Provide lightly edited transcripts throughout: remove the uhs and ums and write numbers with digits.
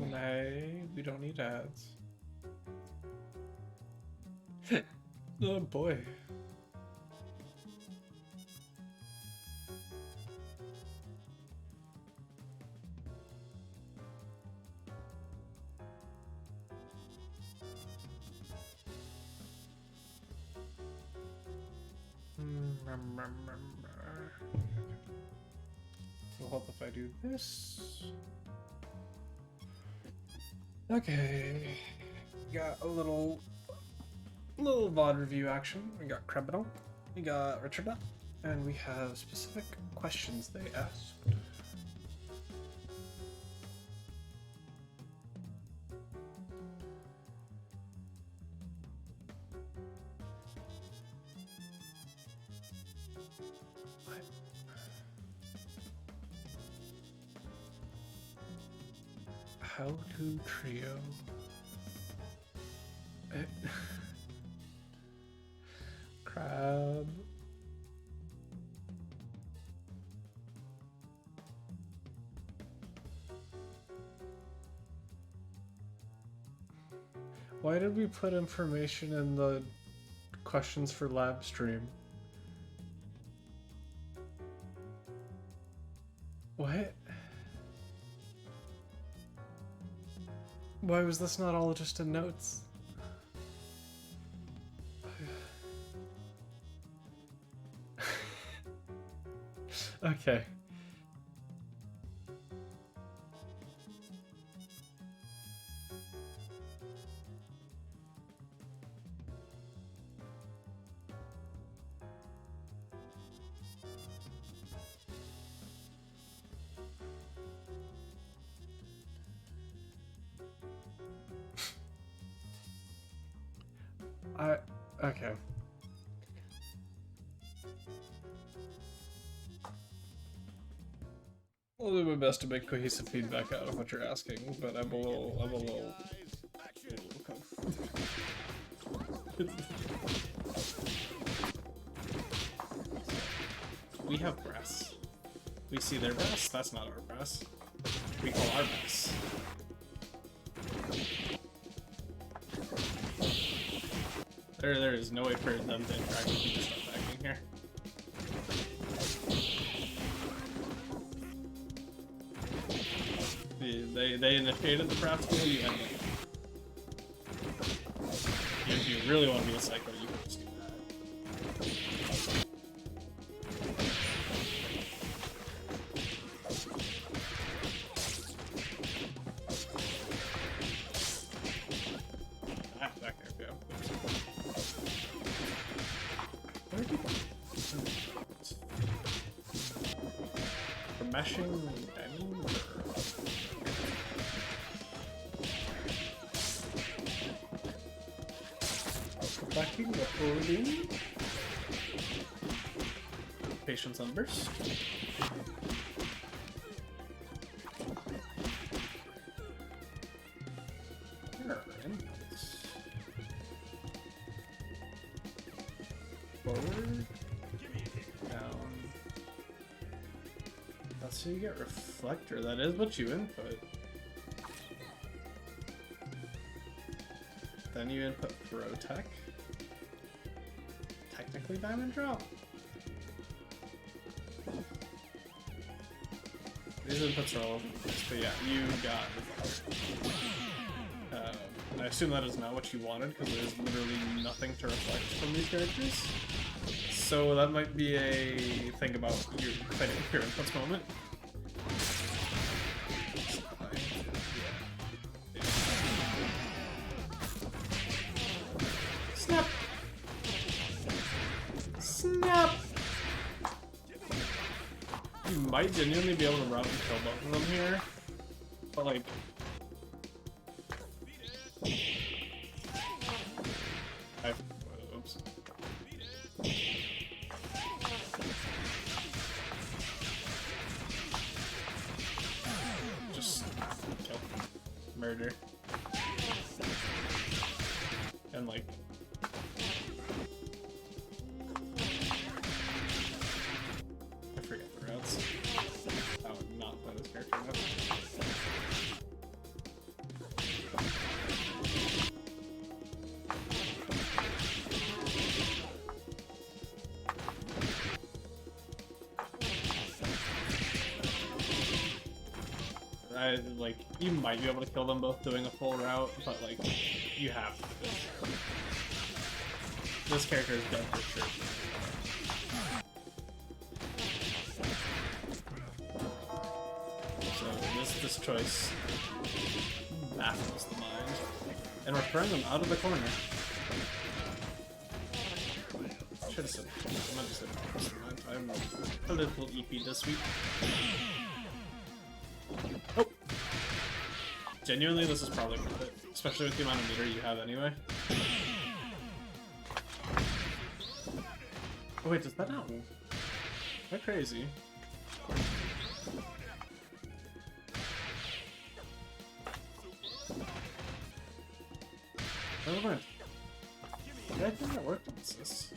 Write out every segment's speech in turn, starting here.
Hey, we don't need ads. Oh boy. It'll help if I do this. Okay. We got a little VoD review action. We got Criminal, we got Richard, and we have specific questions they asked. How to trio. Crab. Why did we put information in the questions for lab stream? What? Why was this not all just in notes? Okay. Okay. I'll do my best to make cohesive feedback out of what you're asking, but I'm a little We have breasts. We see their breasts, that's not our breasts. We call our breasts. There is no way for them to interact with you just back in here. They initiated the craft skill, you end it. If you really want to be a psycho, you can just do that. Back there, go. For meshing, I mean, backing, uploading. Patience on burst. Here are inputs. Forward. Down. That's how you get reflector. That is what you input. Then you input Protech. Technically diamond drop. These inputs are all over the place, but yeah, you got reflector. And I assume that is not what you wanted, because there's literally nothing to reflect from these characters. So that might be a thing about your fighting with your inputs moment. Snap! Snap! You might genuinely be able to route and kill both of them here, but like... Oops. Just kill. Murder. And like... I forget the routes. I would not play this character enough. like, you might be able to kill them both doing a full route, but like, you have to. This character is dead for sure. So this choice baffles the mind. And we're throwing them out of the corner. Should have said, I might have said, I'm a little EP this week. Oh! Genuinely, this is probably worth it. Especially with the amount of meter you have anyway. Oh wait, does that not? That's crazy. Never mind. I think that worked on this.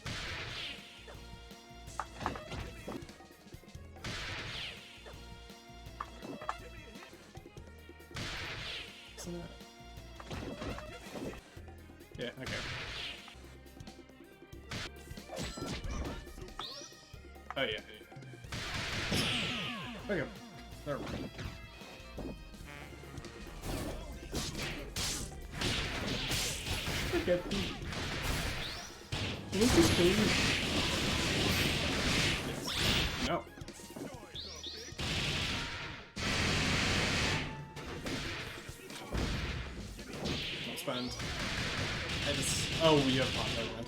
Isn't it? Yeah, okay. Oh yeah, okay. Never mind. Look at me. Look at me. No. Don't spend. I just. Oh, we have pot. Never mind.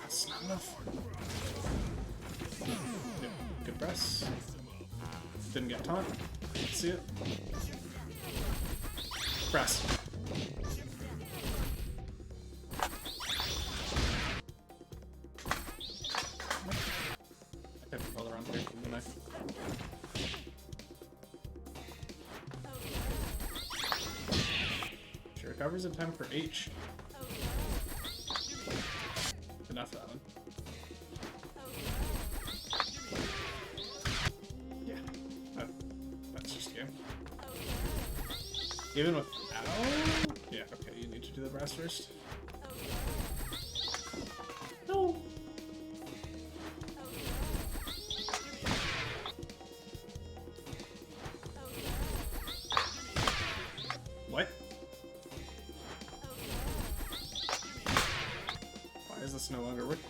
That's not enough. Good press. Didn't get taunt. See it? Press. I could roll around here, didn't I? She recovers in time for H. Enough of that one. That's just game. Even with ow? Yeah, okay, you need to do the brass first. No! What? Why is this no longer working?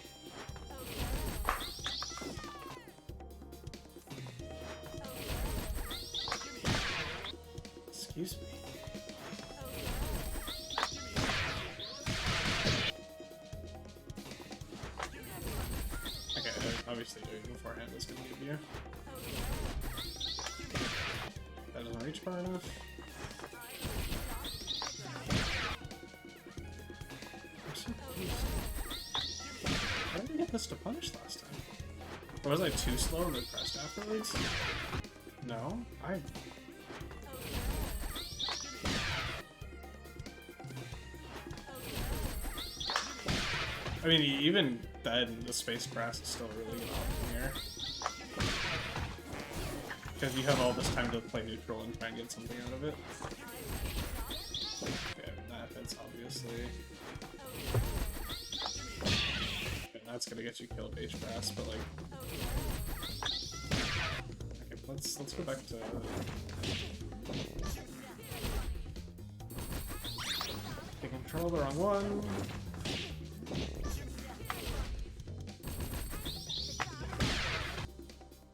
Excuse me. Okay, obviously doing beforehand is gonna give you. That doesn't reach far enough. I'm so confused. How did I get this to punish last time? Or was I too slow and then pressed afterwards? No? I mean, even then, the space press is still really good option here. Because you have all this time to play neutral and try and get something out of it. Okay, that hits, obviously. Okay, that's gonna get you killed H press, but like... Okay, let's go back to... Okay, control the wrong one.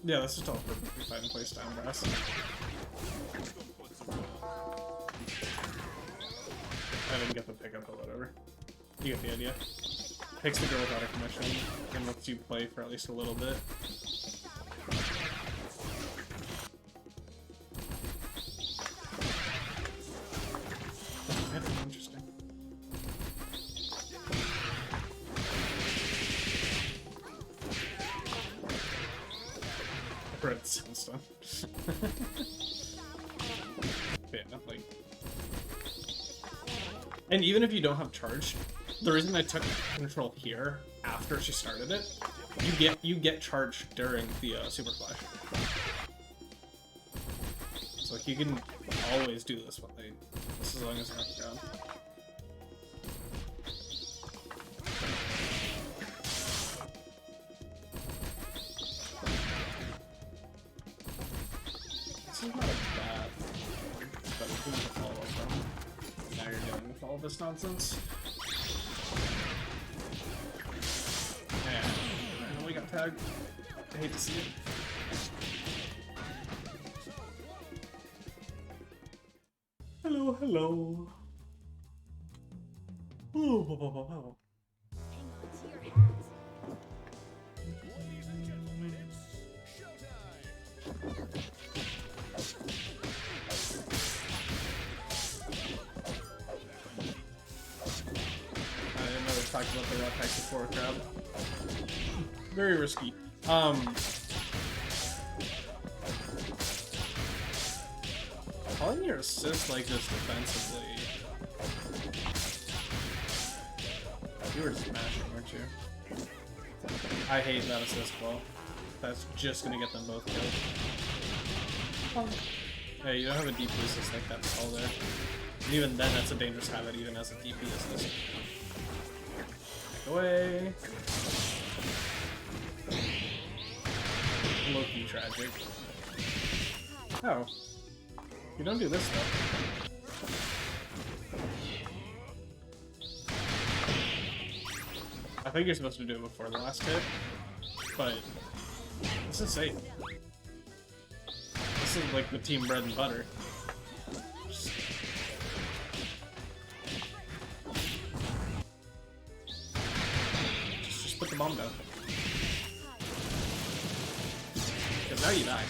Yeah, this is all perfectly fine in place down brass. I didn't get the pickup, but whatever. You get the idea. Takes the girls out of commission and lets you play for at least a little bit. That's interesting. Red Sunstone. Yeah, like... And even if you don't have charge, the reason I took control here after she started it, you get charge during the super flash. So like you can always do this as long as you're up down. This is not a bad all this nonsense. And we got tagged. I hate to see it. Hello, hello. Oh. Hang on to your hat. Ladies and gentlemen, it's showtime. I didn't know we talked about the raw packs before, crowd. Very risky. Calling your assist like this defensively. You were smashing, weren't you? I hate that assist ball. That's just gonna get them both killed. Hey, you don't have a DP assist like that all there. And even then, that's a dangerous habit, even as a DP assist. Back away. Low-key tragic. Oh. You don't do this though. I think you're supposed to do it before the last hit, but this is safe. This is like the team bread and butter. Just put the bomb down. Because now you die.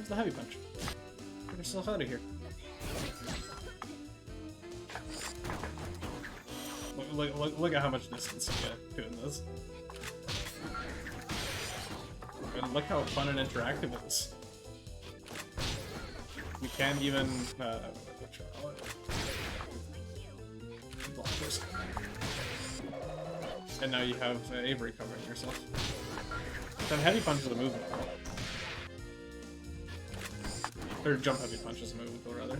The heavy punch. Get yourself out of here. Look at how much distance you get doing this. And look how fun and interactive it is. You can't even blockers. And now you have Avery covering yourself. Then heavy punch is a movement. Or jump heavy punch is a move, rather.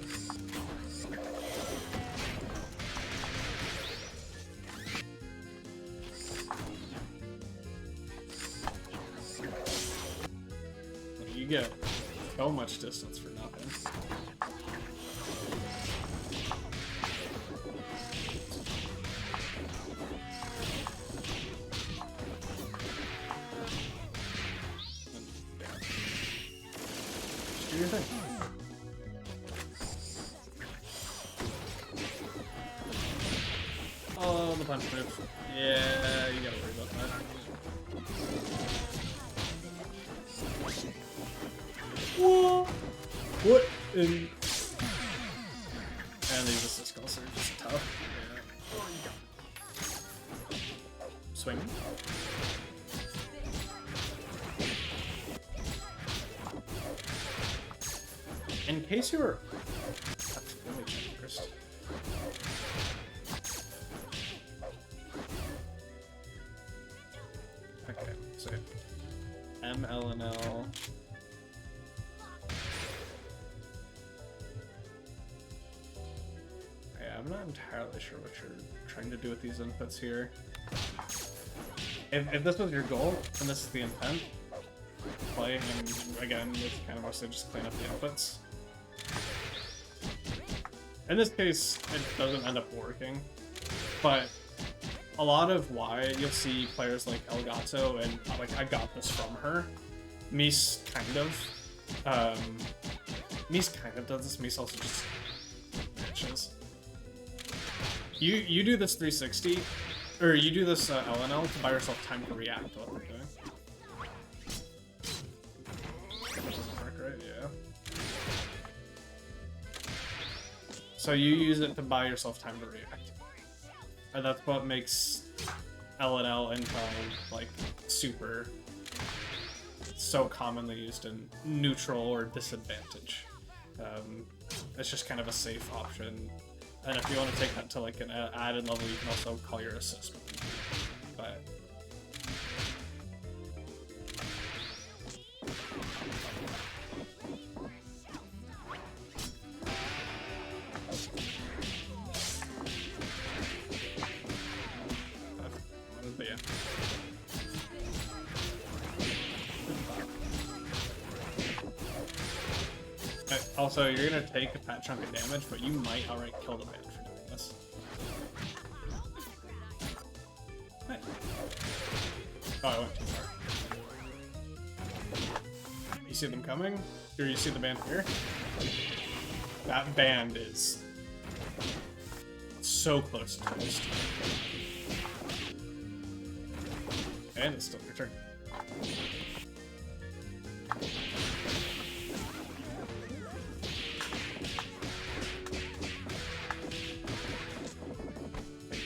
You get so much distance for nothing. Just do your thing. Oh, the punch move. Yeah, you gotta worry about that. Whoa! What in... And these assist calls are just tough. Yeah. Swing. In case you were... Let me check first. Okay, so M, L, and L. Yeah, I'm not entirely sure what you're trying to do with these inputs here. If this was your goal, and this is the intent, play, and again, it's kind of mostly just clean up the inputs. In this case, it doesn't end up working, but a lot of why you'll see players like Elgato and like I got this from her. Mies kind of. Mies kind of does this. Mies also just bitches. You do this 360, or you do this LNL to buy yourself time to react to what they're doing. That doesn't work, right? Yeah. So you use it to buy yourself time to react. And that's what makes LNL intel like so commonly used in neutral or disadvantage. It's just kind of a safe option. And if you want to take that to like an added level, you can also call your assist. But Also, you're gonna take a fat chunk of damage, but you might outright kill the band for doing this. What? Oh, I went too far. You see them coming? Or you see the band here? That band is so close to toast. And it's still your turn.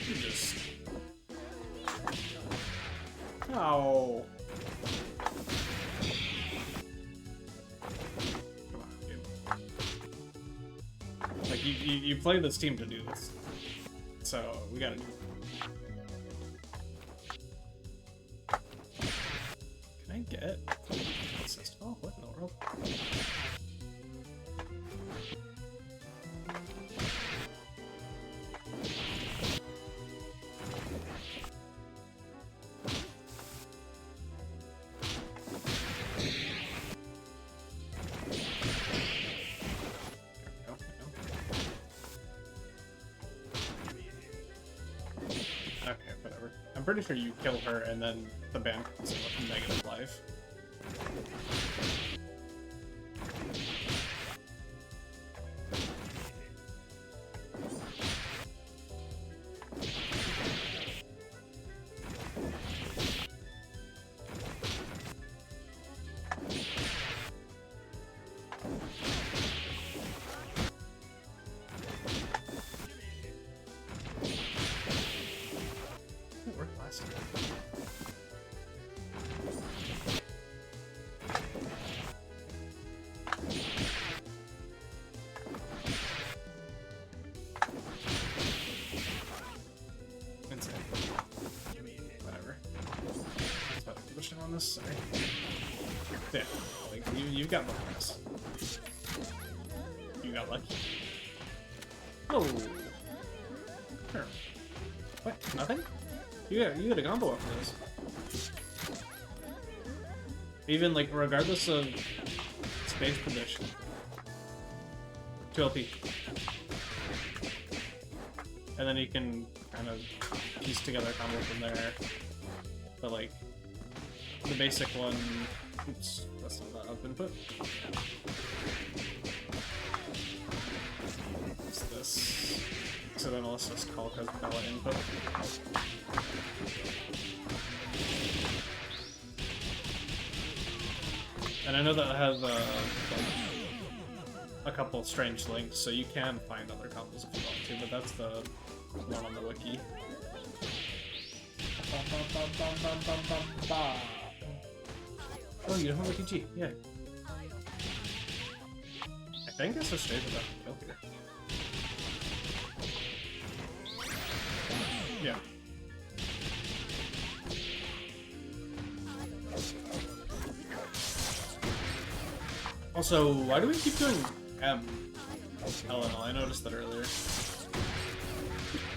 You just... Oh. Come on, dude. Like, you play this team to do this. So, we gotta do it. Can I get assist? Oh, what in the world? Okay, whatever. I'm pretty sure you kill her and then the band comes in with negative life. It worked last time. Insane. Whatever. Let's put a position on this. Sorry. Yeah, like you've got bonus. You got lucky. Oh. Sure. What? Nothing? You got a combo up for this. Even like regardless of space position. 2 LP. And then you can kind of piece together a combo from there. But like the basic one, oops, that's not that up input. What's this? Accidental assist call because Bella input. And I know that has a couple of strange links, so you can find other combos if you want to, but that's the one on the wiki. Oh, you don't have a PG, yeah. I think it's a straight without the kill here. Yeah. Also, why do we keep doing M? LNL, I noticed that earlier. Hang on to your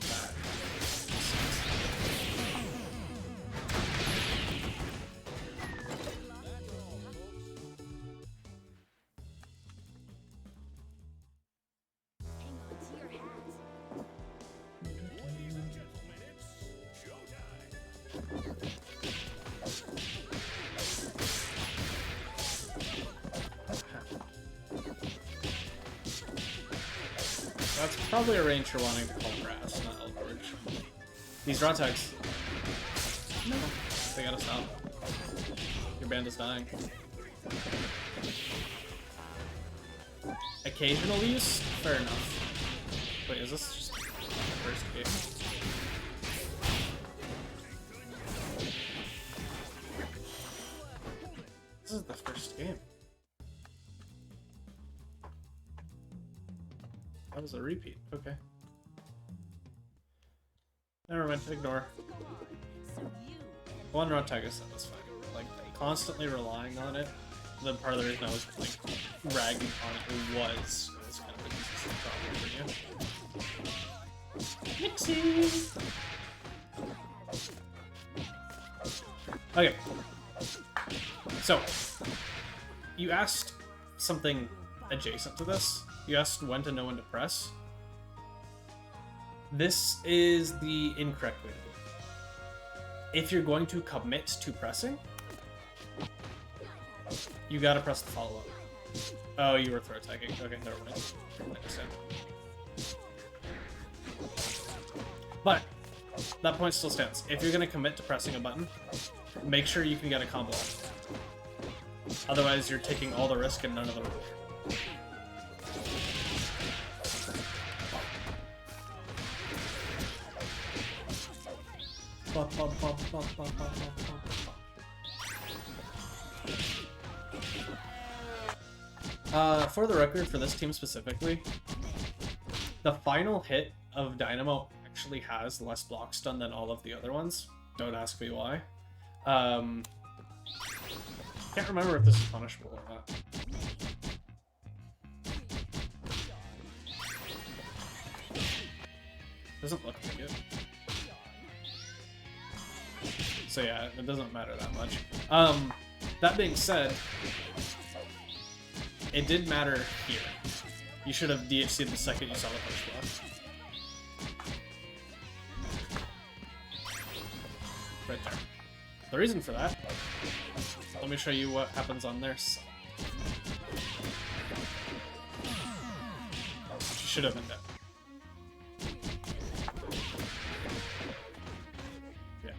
hat. That's probably a range you're wanting to call grass, not Eldritch. These draw tags. No. They gotta stop. Your band is dying. Occasional use? Fair enough. Wait, is this just the first game? This is the first game. That was a repeat. Okay. Never mind. Ignore. One rod tag is satisfying. Like, constantly relying on it. The part of the reason I was, like, ragging on it was kind of a consistent problem for you. Mixie! Okay. So, you asked something adjacent to this. You asked when to know when to press. This is the incorrect way to do it. If you're going to commit to pressing, you gotta press the follow-up. Oh, you were throw tagging. Okay, never mind. I understand. But that point still stands. If you're gonna commit to pressing a button, make sure you can get a combo off. Otherwise, you're taking all the risk and none of the reward. For the record, for this team specifically, the final hit of Dynamo actually has less block stun than all of the other ones. Don't ask me why. Can't remember if this is punishable or not. Doesn't look like it. So yeah, it doesn't matter that much. That being said, it did matter here. You should have DHC'd the second you saw the push block. Right there. The reason for that, let me show you what happens on their side. She should have been dead. Yeah.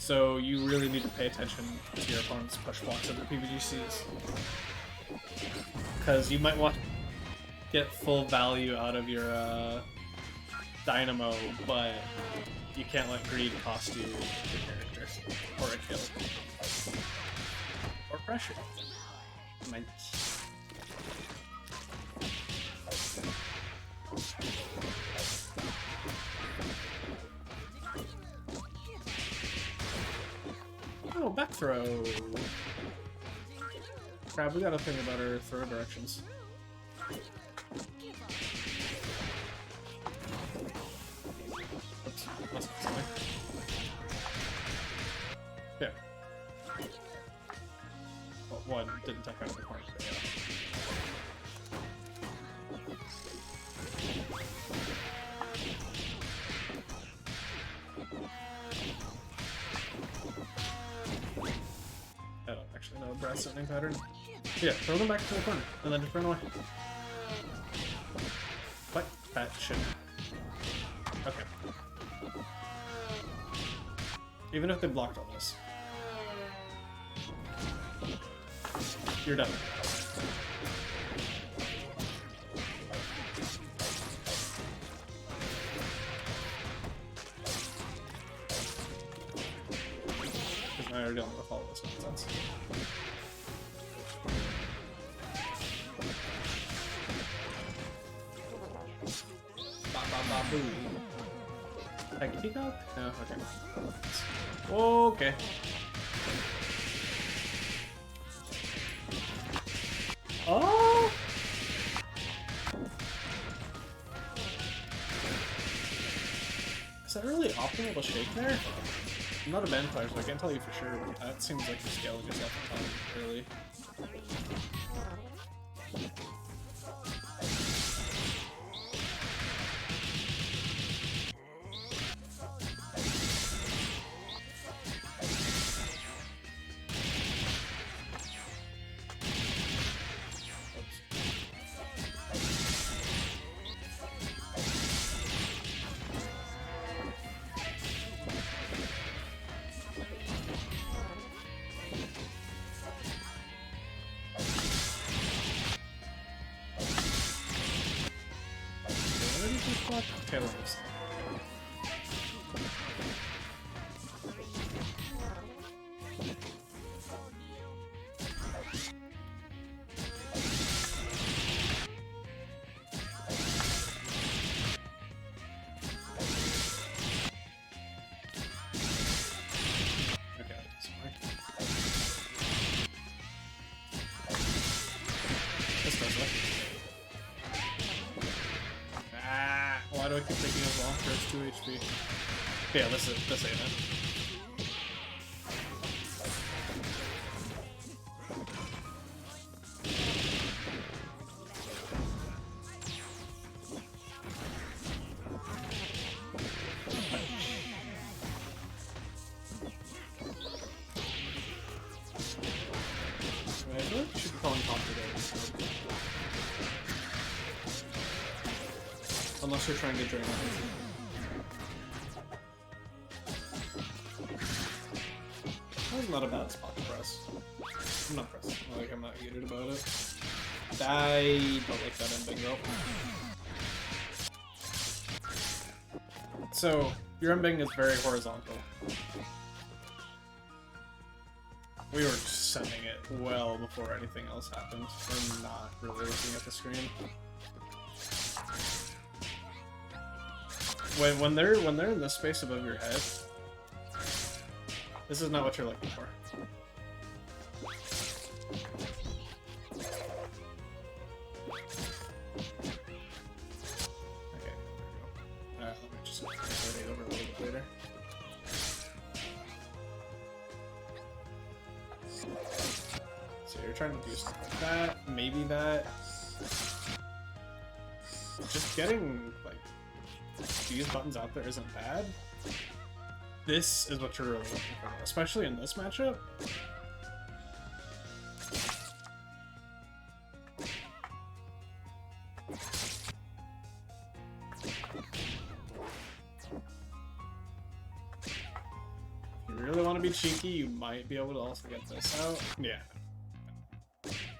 So you really need to pay attention to your opponent's push blocks and the PVGCs. Because you might want to get full value out of your Dynamo, but you can't let greed cost you your character, or a kill, or pressure. Oh, back throw. Crap, we gotta think about our throw directions. Oops, must be something. There. Well, one didn't take out of the corner, but yeah. I don't actually know a brass setting pattern. Yeah, throw them back to the corner, and then just run away. What? That should... Okay. Even if they blocked all this. You're done. Because now you're dealing with all this nonsense. Like peacock? No, okay. Okay. Oh! Is that really optimal to shake there? I'm not a band player, so I can't tell you for sure, but that seems like you scaled yourself early. Okay, let me see. Okay, that doesn't work. This does work. Why do I keep thinking of Walker? It's 2 HP. Yeah, this ain't it. unless you're trying to drain energy. That's not a bad spot to press. I'm not pressing. Like, I'm not heated about it. I don't like that ending though. So, your ending is very horizontal. We were sending it well before anything else happened. We're not really looking at the screen. When they're in this space above your head, this is not what you're looking for. Okay, there we go. Let me just rotate over a little bit later. So you're trying to do stuff like that, maybe that. Just getting, like, these buttons out there isn't bad. This is what you're really looking for, especially in this matchup. If you really want to be cheeky, you might be able to also get this out. Yeah.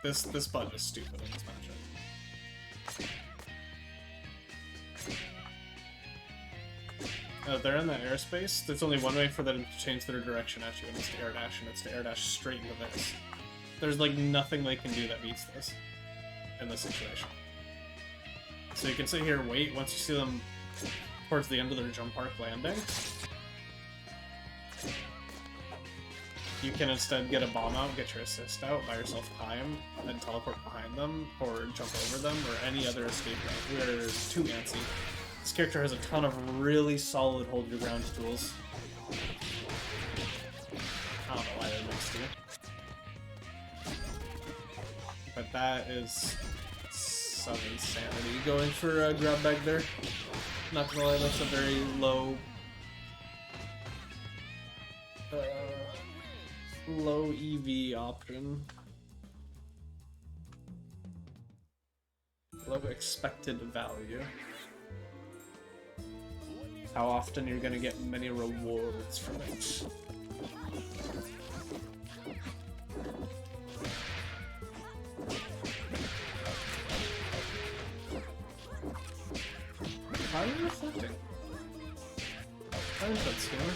This button is stupid in this matchup. They're in the airspace. There's only one way for them to change their direction at you, and it's to air dash, and it's to air dash straight into this. There's like nothing they can do that beats this in this situation. So you can sit here and wait once you see them towards the end of their jump arc landing. You can instead get a bomb out, get your assist out, buy yourself time, and then teleport behind them, or jump over them, or any other escape route. We're too antsy. This character has a ton of really solid hold your ground tools. I don't know why they're mixed here. But that is some insanity going for a grab bag there. Not gonna lie, that's a very low... low EV option. Low expected value. How often you're gonna get many rewards from it. How are you reflecting? How is that scary?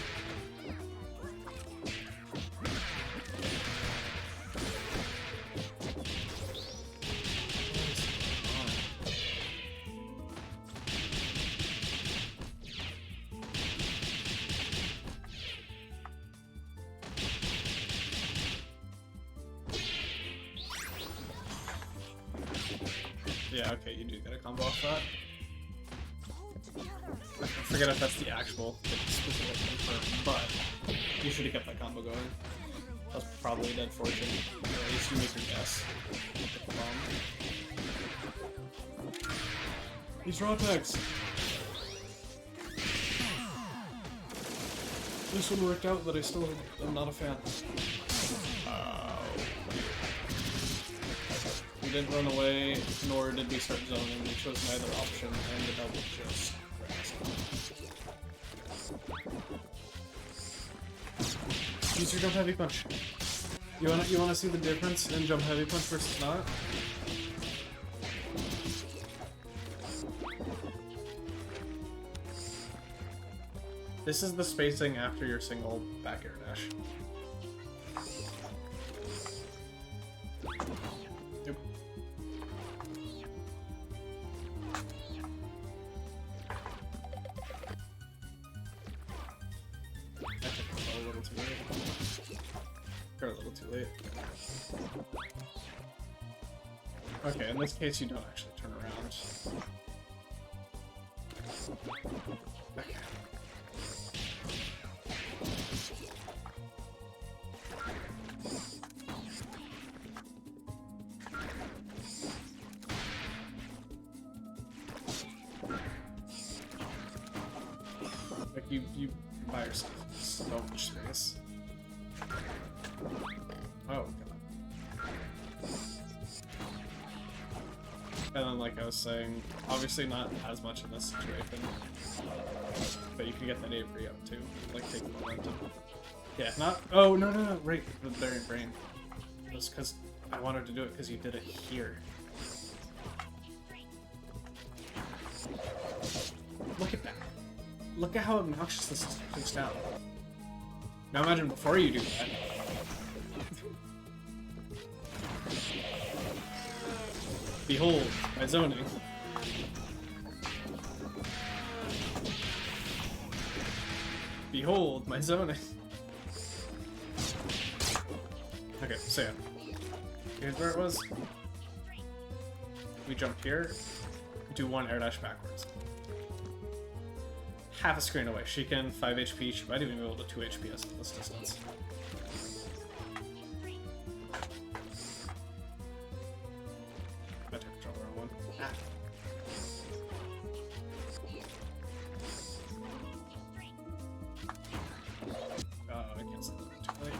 Yeah, okay, you do get a combo off that. I forget if that's the actual specific confirmed, but you should have kept that combo going. That was probably a dead fortune. Or at least you make your guess. Hit the bomb. These raw attacks! This one worked out, but I still am not a fan. We didn't run away, nor did we start zoning. We chose neither option, and the double just crashed. Use your jump heavy punch. You wanna see the difference in jump heavy punch versus not? This is the spacing after your single back air dash. Or a little too late. Okay, in this case you don't actually turn around. Okay. Like you buy yourself so much space. Oh god. And then, like I was saying, obviously not as much in this situation, but you can get that Avery up too, like taking momentum. Yeah, not. Oh no no no! Right, the variant brain. Just because I wanted to do it because you did it here. Look at that. Look at how obnoxious this is now. Now imagine before you do that. Behold, my zoning. Behold, my zoning. Okay, so yeah. Here's where it was. We jump here, do one air dash backwards. Half a screen away. She can 5 HP, she might even be able to 2 HP as this distance. I took control wrong one. Ah. Oh, I can't say that too late.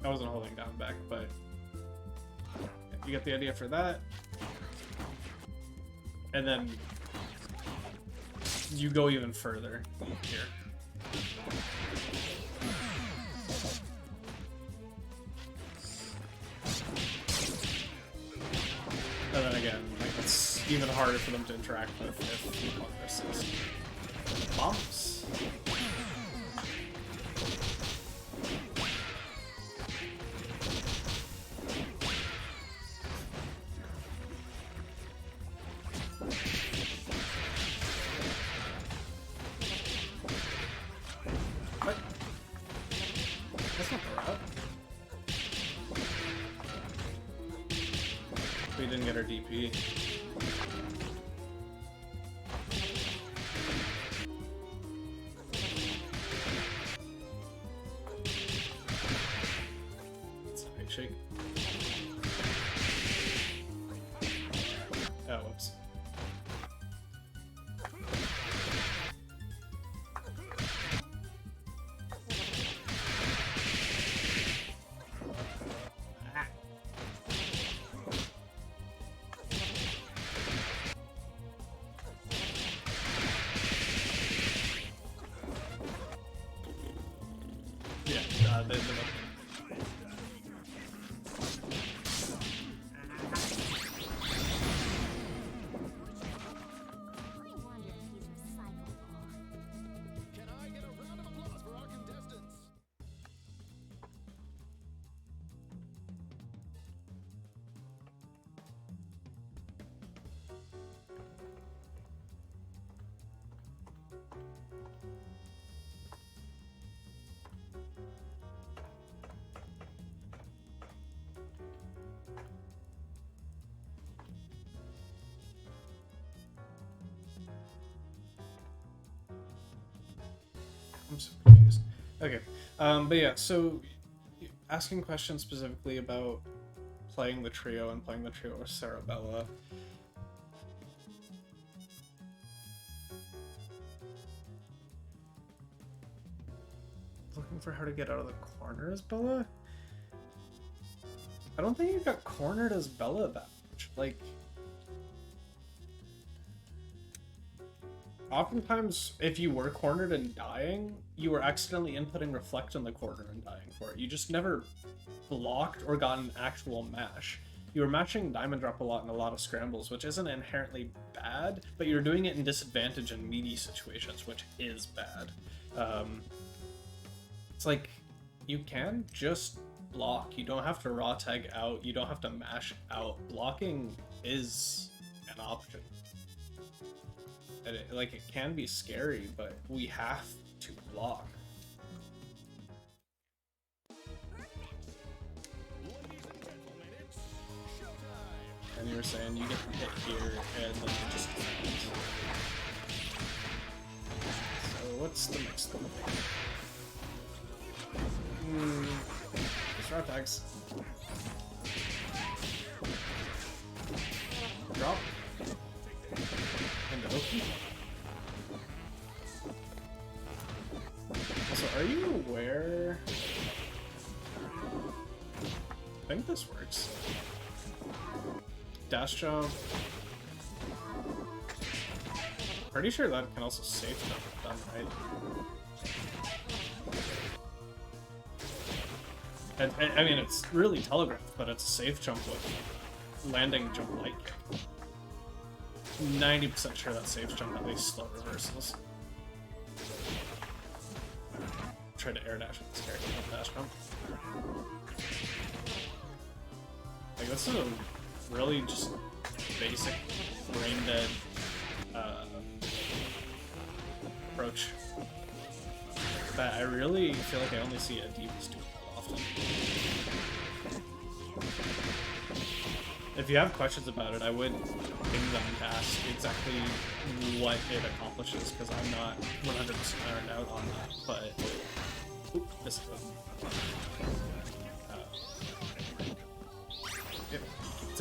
I wasn't holding down back, but you get the idea for that. And then you go even further here. And then again, like it's even harder for them to interact with if you block their 6 bumps. What? That's not the route. We didn't get our DP. It's a big shake. Oh, whoops. Yeah, the I wonder if he's recyclable. Can I get a round of applause for our contestants? I'm so confused. Okay, but yeah, so asking questions specifically about playing the trio and playing the trio with Sarabella. Looking for how to get out of the corner as Bella? I don't think you got cornered as Bella that much. Like, oftentimes, if you were cornered and dying, you were accidentally inputting Reflect in the corner and dying for it. You just never blocked or got an actual mash. You were matching Diamond Drop a lot in a lot of scrambles, which isn't inherently bad, but you're doing it in disadvantage and meaty situations, which is bad. It's like, you can just block. You don't have to raw tag out. You don't have to mash out. Blocking is an option. And it can be scary, but we have to block. Ladies and gentlemen, it's showtime. And you were saying you get hit here, and then you just defend. So what's the next one? Just raw tags. Drop. And Oki. Also, are you aware think this works. Dash jump. Pretty sure that can also safe jump if done right. I mean, it's really telegraphed, but it's a safe jump with landing jump light kick. 90% sure that safe jump at least slow reversals. Try to air dash with this character, don't dash jump. Like, this is a really just basic brain dead approach that I really feel like I only see a Divas do often. If you have questions about it, I would ping them to ask exactly what it accomplishes, because I'm not 100% ironed out on that, but oop, this is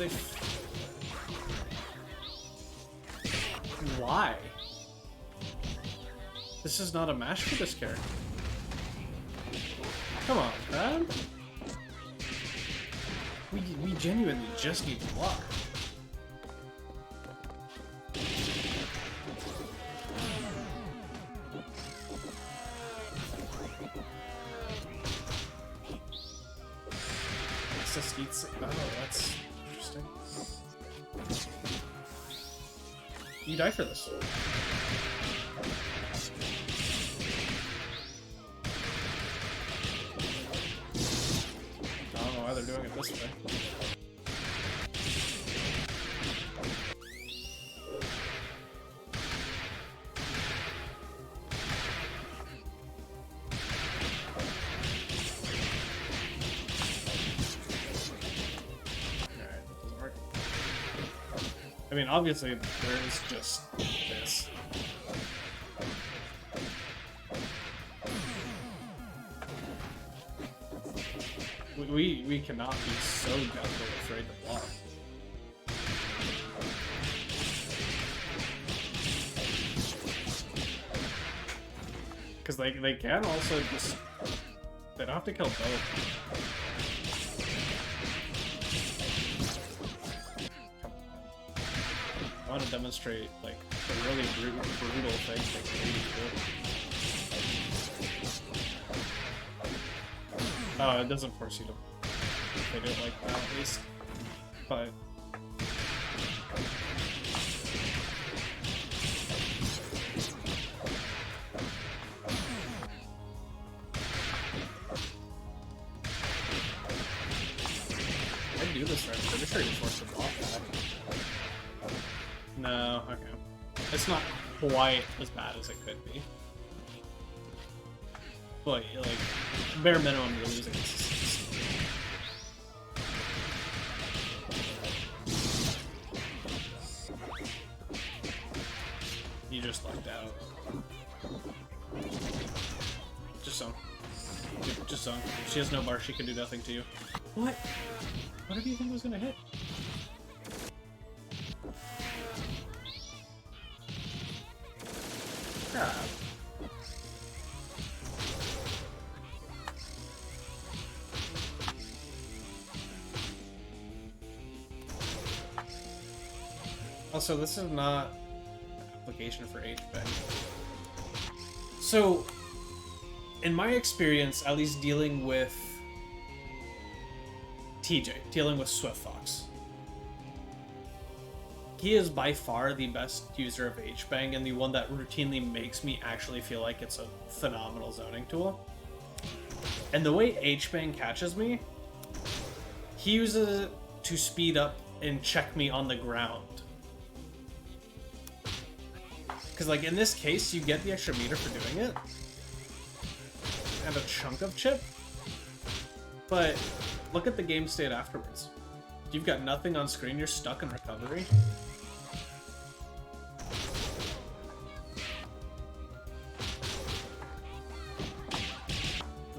it's a why? This is not a match for this character. Come on, man. We genuinely just need to block. Oh, that's interesting. You die for this. I don't know why they're doing it this way. I mean, obviously, there is just this. We cannot be so deathly afraid to block. Because they can also just... They don't have to kill both. I want to demonstrate, like, the really brutal thing they can do. Oh, it doesn't force you to... They do it like that, at least. But... I do this right. I'm pretty sure you're forced to block that. No, okay. It's not quite as bad as it could be. But, like, bare minimum, you're losing consistency. You just lucked out. Just so. Just so. If she has no bar, she can do nothing to you. What? What did you think was gonna hit? Crap. Also, this is not an application for HBang. So, in my experience, at least dealing with TJ, dealing with Swift Fox, he is by far the best user of HBang and the one that routinely makes me actually feel like it's a phenomenal zoning tool. And the way HBang catches me, he uses it to speed up and check me on the ground. Because, like, in this case, you get the extra meter for doing it, and a chunk of chip, but look at the game state afterwards. You've got nothing on screen, you're stuck in recovery.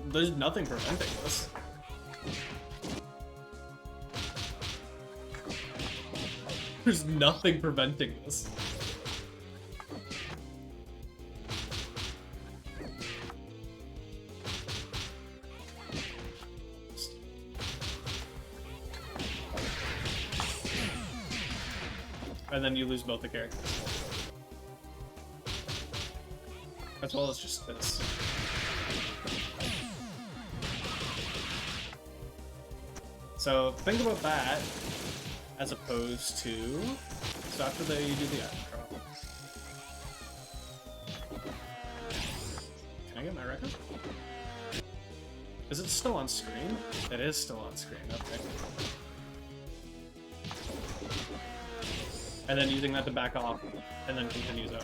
There's nothing preventing this. There's nothing preventing this. And then you lose both the characters. As well as just this. So think about that as opposed to... So after that you do the item drop. Can I get my record? Is it still on screen? It is still on screen, okay. And then using that to back off, and then continues out.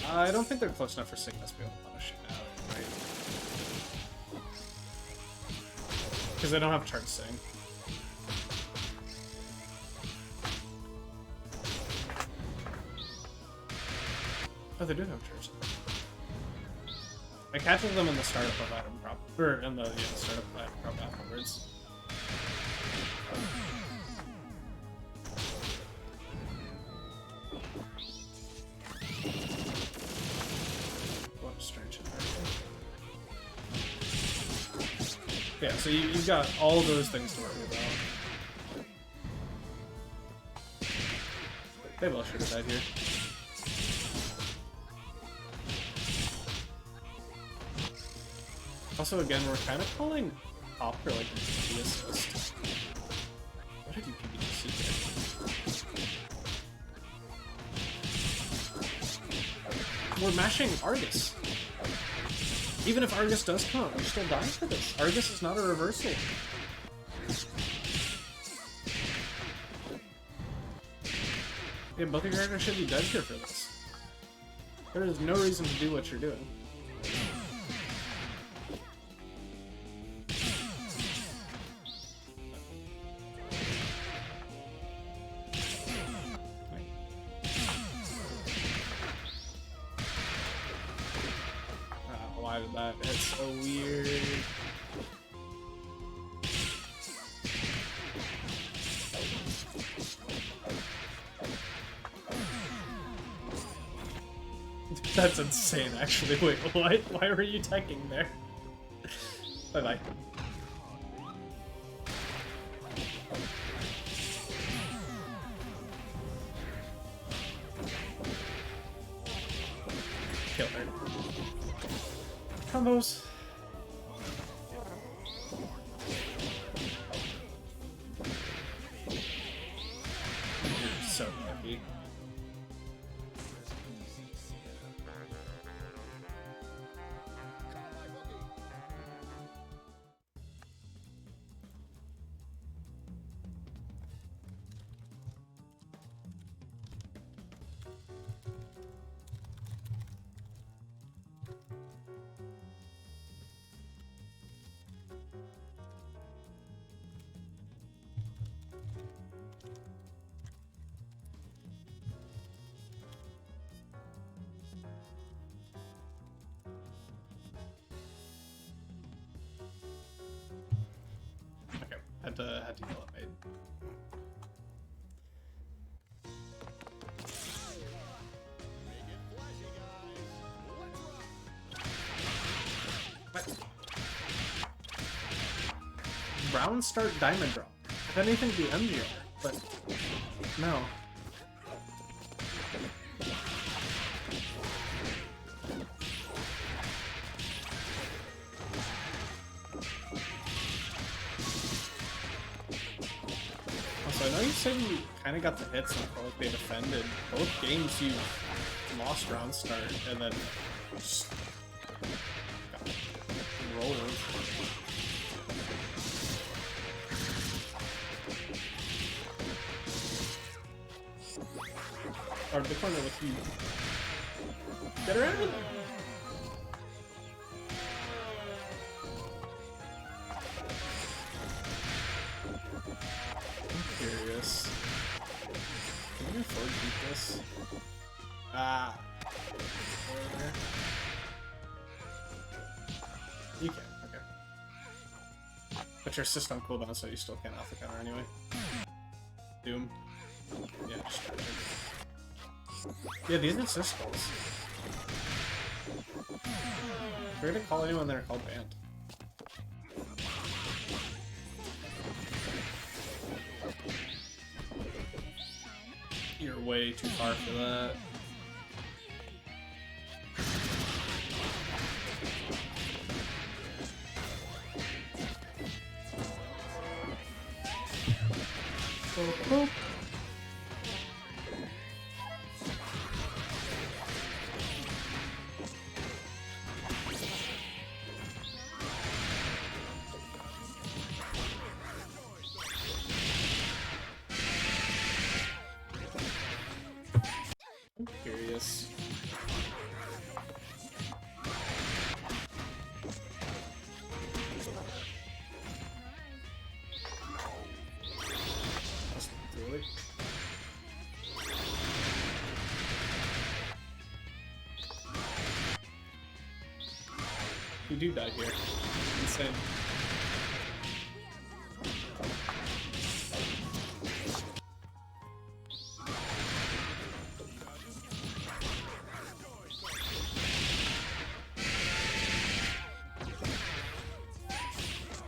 I don't think they're close enough for Sickness to be able to punish it now, right? Because they don't have charge sing. Oh, they do have charge sing. I catches them in the startup of item prop, or in the startup of item prop afterwards. What strange environment. Yeah, so you've got all those things to worry about. They both should have died here. Also, again, we're kind of calling Hopper like an easy assist. What did you PBDC here? We're mashing Argus. Even if Argus does come, we're still dying for this. Argus is not a reversal. Yeah, both of your characters should be dead here for this. There is no reason to do what you're doing. Why did that? It's so weird. That's insane, actually. Wait, why were you teching there? Bye-bye. Kill her. Combos. You're so happy. Had to kill it, mate. What? Brown start diamond drop. If anything, the MGR, but no. I know you said you kind of got the hits and felt like they defended. Both games you lost round start and then just got rolled. Or the corner with you. Get her out of there! Curious. Can you afford to beat this? Ah. You can, okay. But your assist on cooldown, so you still can't off the counter anyway. Doom. Yeah, just try it. Yeah, these are assist goals. If you're gonna call anyone there, call Bant. You're way too far for that. Boop, boop. I'm curious. Really? You do die here. Insane.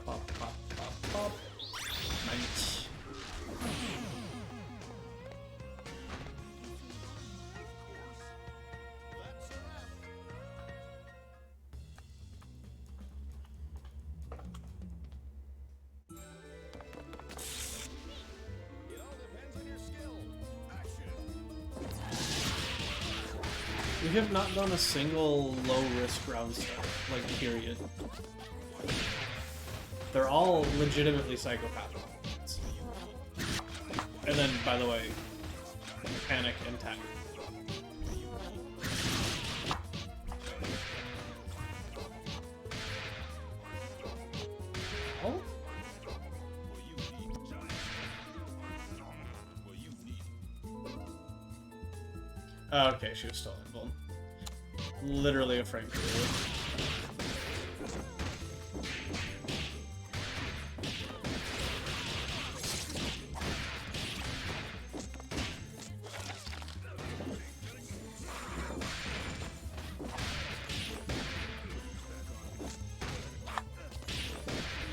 Pop, pop, pop, pop. Nice. It all depends on your skill. Action. We have not done a single low-risk round start, like, period. They're all legitimately psychopathic. And then, by the way, Panic and Tech. Oh? Oh, okay, she was still invuln. Literally a frame period.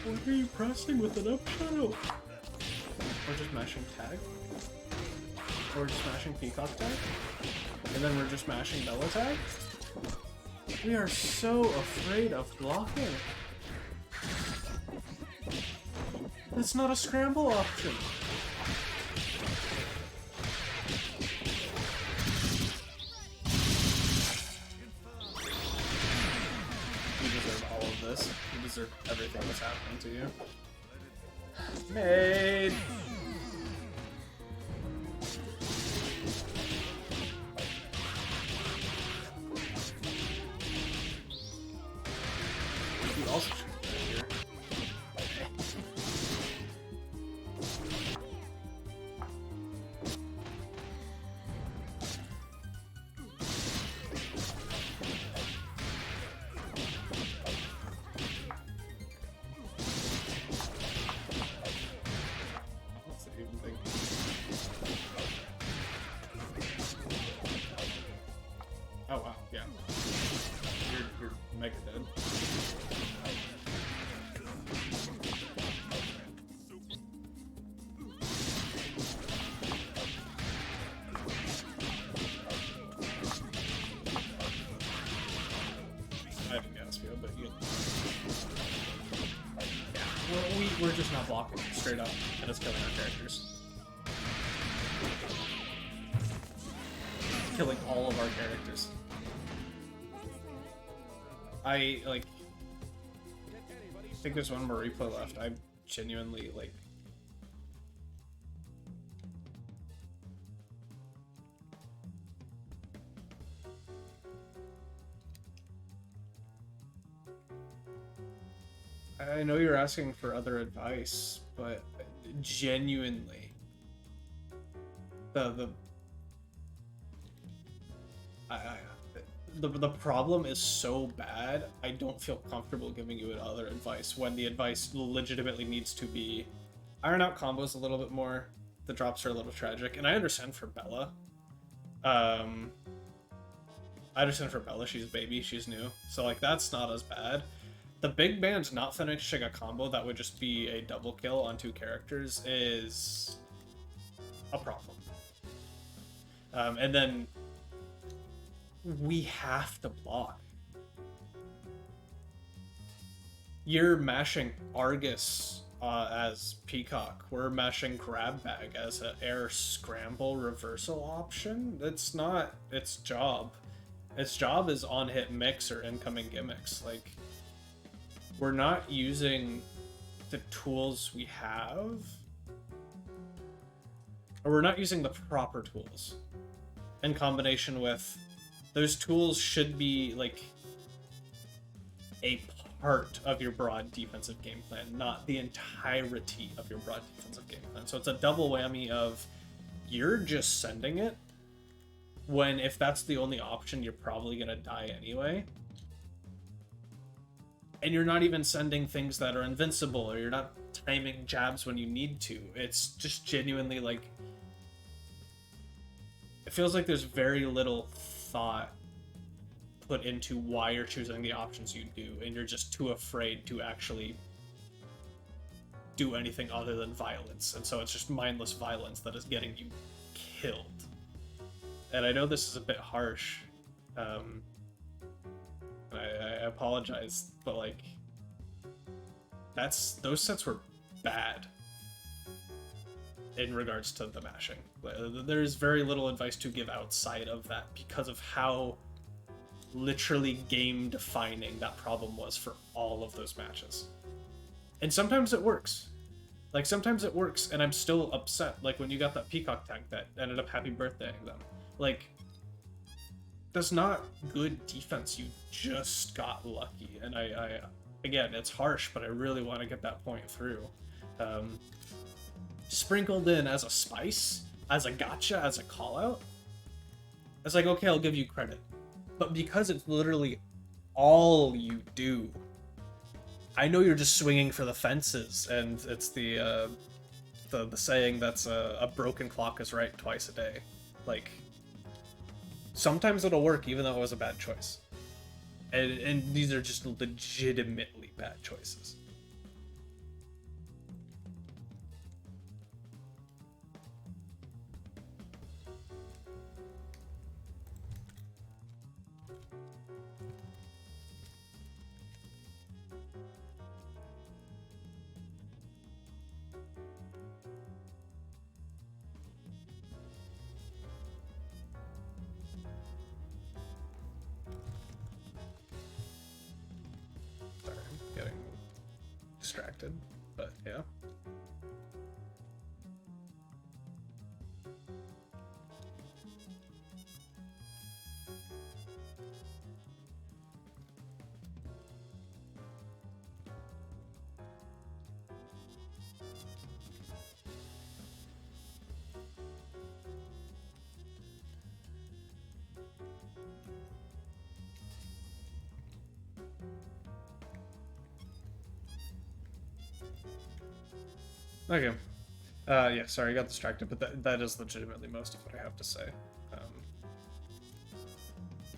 What are you pressing with an up shadow? We're just mashing tag? Or just mashing peacock tag? And then we're just mashing Bella tag? We are so afraid of blocking. That's not a scramble option. You deserve all of this. You deserve everything that's happening to you. Made! You also should be here. What's the even thing? Oh wow, yeah. You're mega dead. I have a Gaspio, but you. Yeah, we're just not blocking straight up, and it's killing our characters. Killing all of our characters. I think there's one more replay left. I genuinely like. I know you're asking for other advice, but genuinely, the problem is so bad. I don't feel comfortable giving you other advice when the advice legitimately needs to be iron out combos a little bit more. The drops are a little tragic, and I understand for Bella. I understand for Bella, she's a baby, she's new. So, like, that's not as bad. The big band not finishing a combo that would just be a double kill on 2 characters is a problem. And then we have to block. You're mashing Argus as Peacock. We're mashing Grab Bag as an air scramble reversal option. It's not its job. Its job is on-hit mix or incoming gimmicks. Like, we're not using the tools we have, or we're not using the proper tools in combination with those tools should be like a part of your broad defensive game plan, not the entirety of your broad defensive game plan. So it's a double whammy of you're just sending it when if that's the only option, you're probably gonna die anyway. And you're not even sending things that are invincible, or you're not timing jabs when you need to. It's just genuinely like, it feels like there's very little thought put into why you're choosing the options you do, and you're just too afraid to actually do anything other than violence. And so it's just mindless violence that is getting you killed. And I know this is a bit harsh. I apologize, but like, those sets were bad in regards to the mashing. There's very little advice to give outside of that because of how literally game defining that problem was for all of those matches. And sometimes it works. Like, sometimes it works and I'm still upset. Like when you got that Peacock tag that ended up happy birthdaying them. Like, that's not good defense. You just got lucky. And I again, it's harsh, but I really want to get that point through. Sprinkled in as a spice, as a gotcha, as a call out, it's like, okay, I'll give you credit. But because it's literally all you do, I know you're just swinging for the fences, and it's the saying that's a broken clock is right twice a day. Like, sometimes it'll work even though it was a bad choice. And these are just legitimately bad choices. Distracted, but yeah. Okay. Yeah, sorry, I got distracted, but that is legitimately most of what I have to say.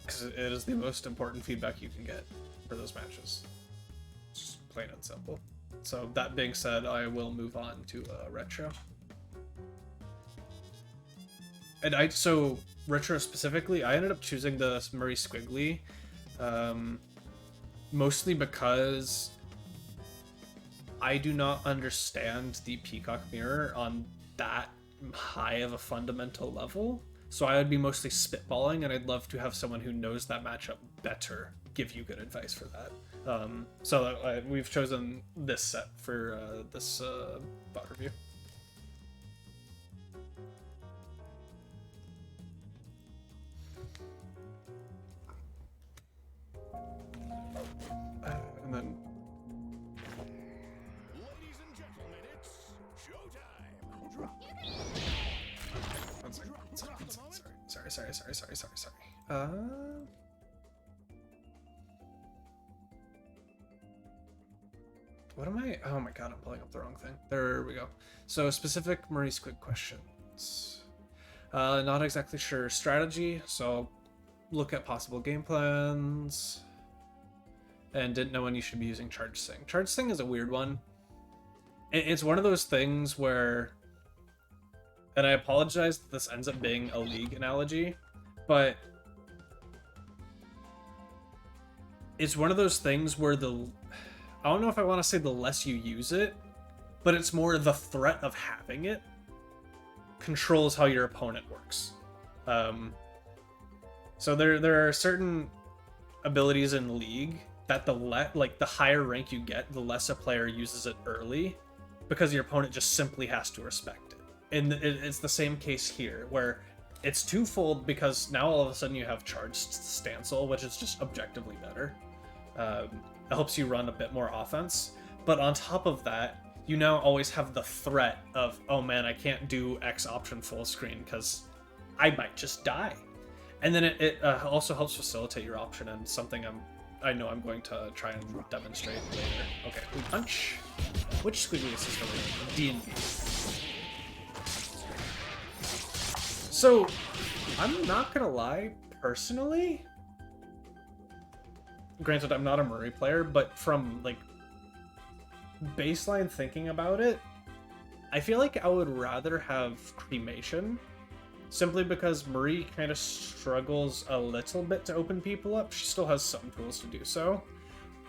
Because it is the most important feedback you can get for those matches. It's just plain and simple. So that being said, I will move on to retro. And so retro specifically, I ended up choosing the Murray Squiggly, mostly because I do not understand the Peacock Mirror on that high of a fundamental level. So I would be mostly spitballing, and I'd love to have someone who knows that matchup better give you good advice for that. So we've chosen this set for this bot review. And then Ladies and gentlemen, it's showtime. one second. Sorry. What am I? Oh my god, I'm pulling up the wrong thing. There we go. So specific Murray Squig questions. Not exactly sure. Strategy. So look at possible game plans. And didn't know when you should be using Charge Sing. Charge Sing is a weird one. It's one of those things where, and I apologize that this ends up being a League analogy, but it's one of those things where I don't know if I want to say the less you use it, but it's more the threat of having it controls how your opponent works. So there are certain abilities in League that the higher rank you get, the less a player uses it early, because your opponent just simply has to respect it. And it's the same case here, where it's twofold, because now all of a sudden you have Charged Stancel, which is just objectively better. It helps you run a bit more offense. But on top of that, you now always have the threat of, oh man, I can't do X option full screen because I might just die. And then it also helps facilitate your option, and something I know I'm going to try and demonstrate later. Okay, we punch. Which squiggly is this related? D&D. So, I'm not gonna lie, personally, granted I'm not a Murray player, but from like baseline thinking about it, I feel like I would rather have cremation, simply because Marie kind of struggles a little bit to open people up. She still has some tools to do so.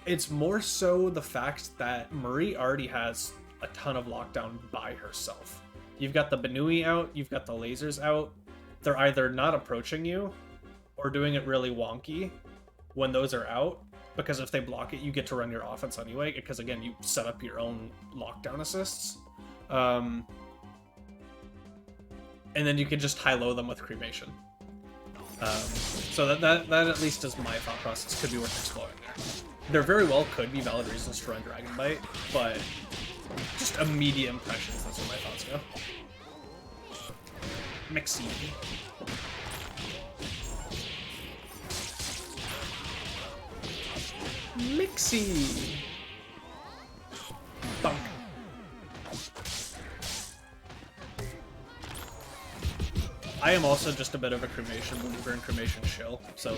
It's more so the fact that Marie already has a ton of lockdown by herself. You've got the Benui out, you've got the lasers out. They're either not approaching you or doing it really wonky when those are out, because if they block it, you get to run your offense anyway, because again, you set up your own lockdown assists. And then you can just high-low them with cremation. So that at least is my thought process. Could be worth exploring there. There very well could be valid reasons to run Dragon Bite, but just immediate impressions, that's where my thoughts go. Mixie. Mixie! Bunk. I am also just a bit of a cremation believer and cremation shill, so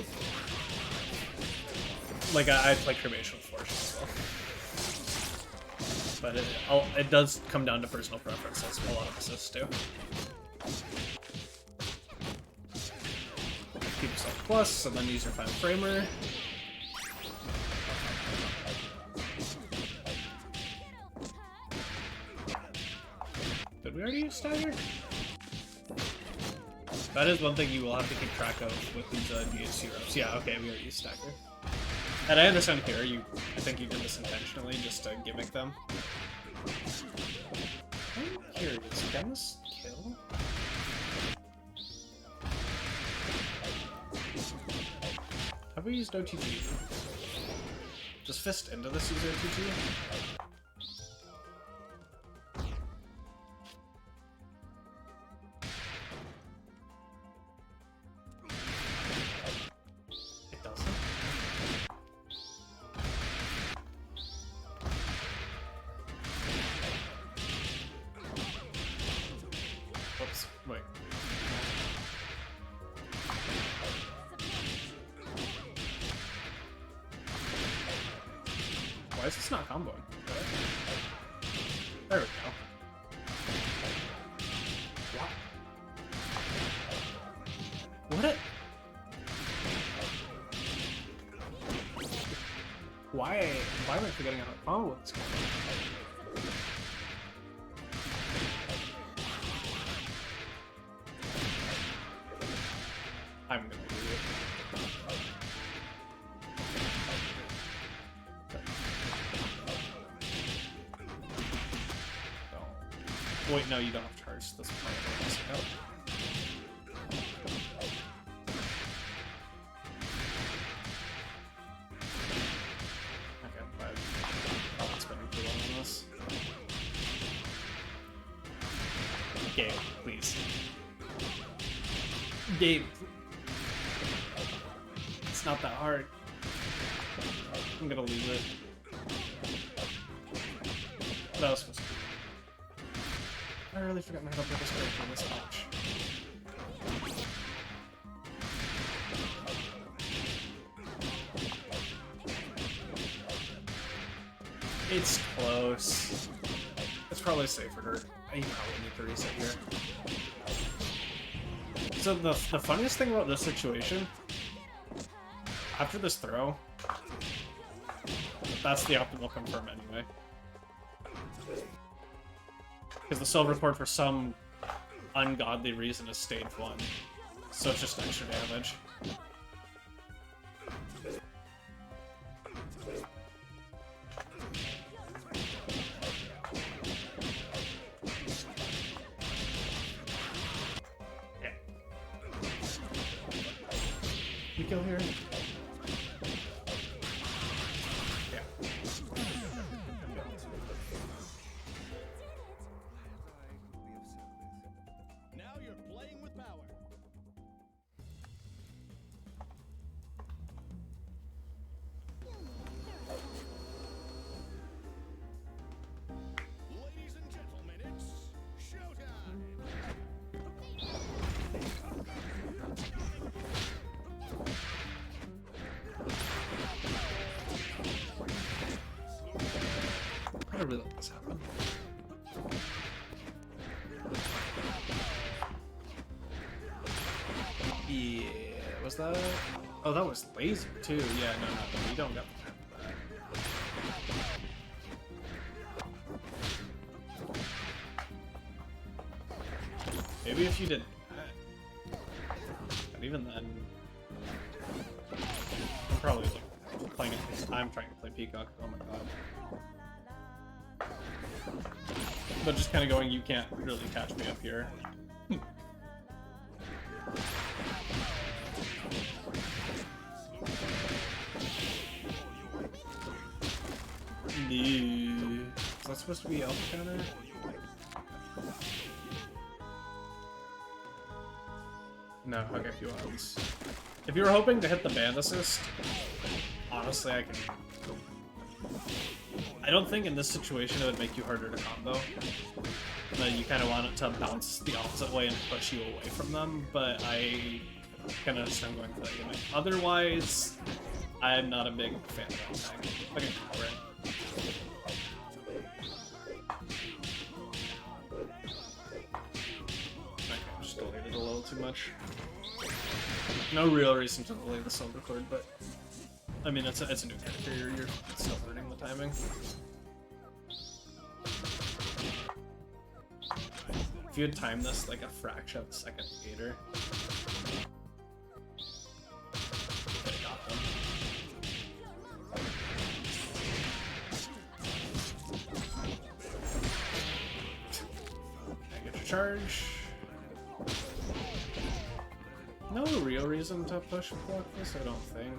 like I play cremation with Flourish as well. But it does come down to personal preference, as a lot of assists do. Keep yourself plus, and then use your Final Framer. Did we already use Stagger? That is one thing you will have to keep track of with these DHC reps. Yeah, okay, we already used Stagger. And I understand here, I think you did this intentionally just to gimmick them. I'm curious, can this kill? Have we used OTG? Does Fist into this use OTG? Why is this not comboing? There we go. What? Why am I forgetting how to combo with this guy? I'm gonna do it. Wait, no, you don't have to charge this part of this out. Okay, I'm not spending too long on this. Gabe, please. Gabe. It's not that hard. I'm gonna lose it. That was supposed to be. I really forgot my help with this character in this match. It's close. It's probably safer to... I probably need to reset here. So the funniest thing about this situation, after this throw, that's the optimal confirm anyway. Because the silver cord for some ungodly reason is stage 1. So it's just extra damage. Yeah. You kill here? Yeah. Now you're playing with power. Ladies and gentlemen, it's showtime. I don't really let this happen. Yeah, was that? Oh, that was laser too. Yeah, no, you don't got the time for that. Maybe if you did that. But even then, I'm probably like playing it this time, trying to play Peacock. Oh my god. But just kind of going, you can't really catch me up here. Is that supposed to be alpha counter? No, okay, few odds. If you were hoping to hit the band assist, honestly, I don't think in this situation it would make you harder to combo. But you kind of want it to bounce the opposite way and push you away from them, but I kind of understand going for that unit. Otherwise, I'm not a big fan of that tag. Okay, we're in. Okay, I just delayed it a little too much. No real reason to delay the silver cord, but I mean it's a new character. You're still learning the timing. If you had timed this like a fraction of a second later, I got them. I get your charge. No real reason to push block this, I don't think.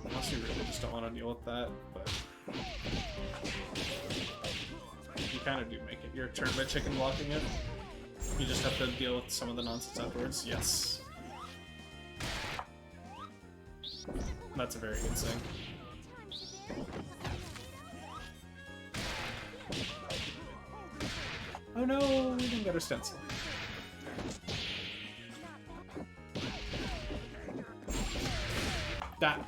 Unless you really just don't want to deal with that, but you kind of do make it your turn by chicken blocking it. You just have to deal with some of the nonsense afterwards. Yes. That's a very good thing. Oh no, we didn't get our stencil. That.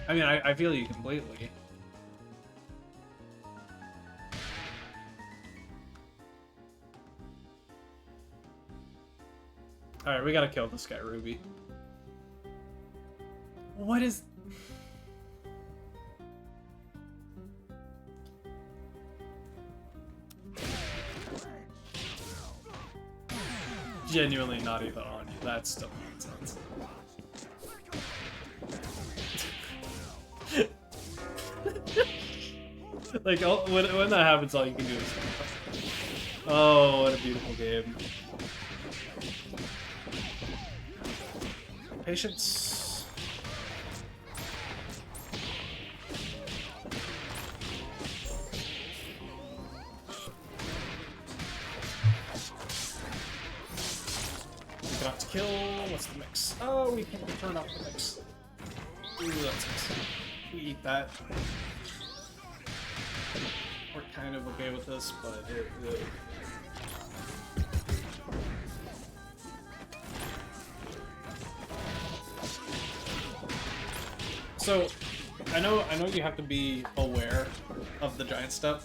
I mean, I feel you completely. Alright, we gotta kill this guy, Ruby. What is... Genuinely not even on you. That's still nonsense. Like, when that happens, all you can do is... Oh, what a beautiful game. Patience. We got to kill. What's the mix? Oh, we can turn off the mix. Ooh, that's nice. We eat that. We're kind of okay with this, but So, I know you have to be aware of the giant step.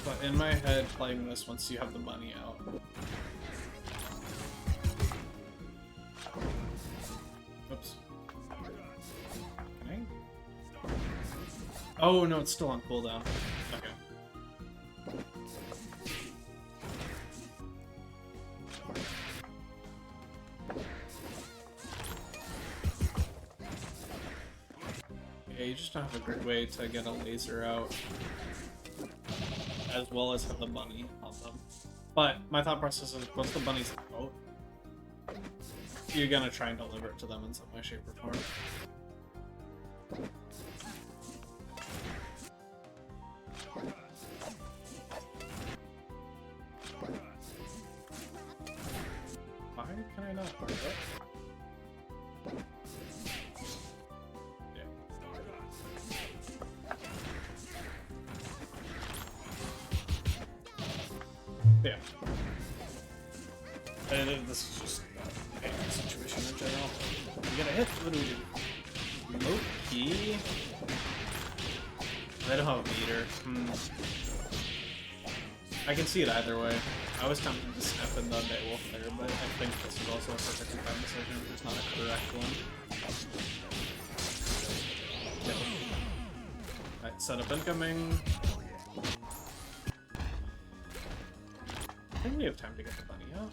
But in my head, playing this once you have the money out. Oops. Can I? Oh no, it's still on cooldown. Okay. Yeah, you just don't have a great way to get a laser out, as well as have the bunny on them. But my thought process is, once the bunny's out, you're gonna try and deliver it to them in some way, shape, or form. Why can I not part of it? Yeah. And this is just a panic situation in general. You get a hit, what do we do? Low key? I don't have a meter. I can see it either way. I was tempted to snap in the Beowulf there, but I think this is also a perfectly fine decision. It's not a correct one. Alright, setup incoming. I think we have time to get the bunny out.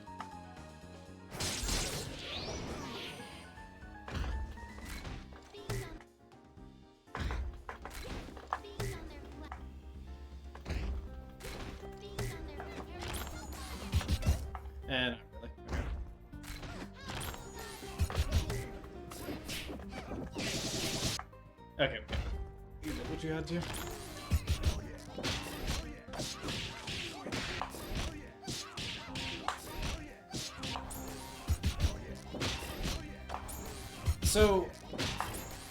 And not really. Okay. Okay. You did what you had to. So,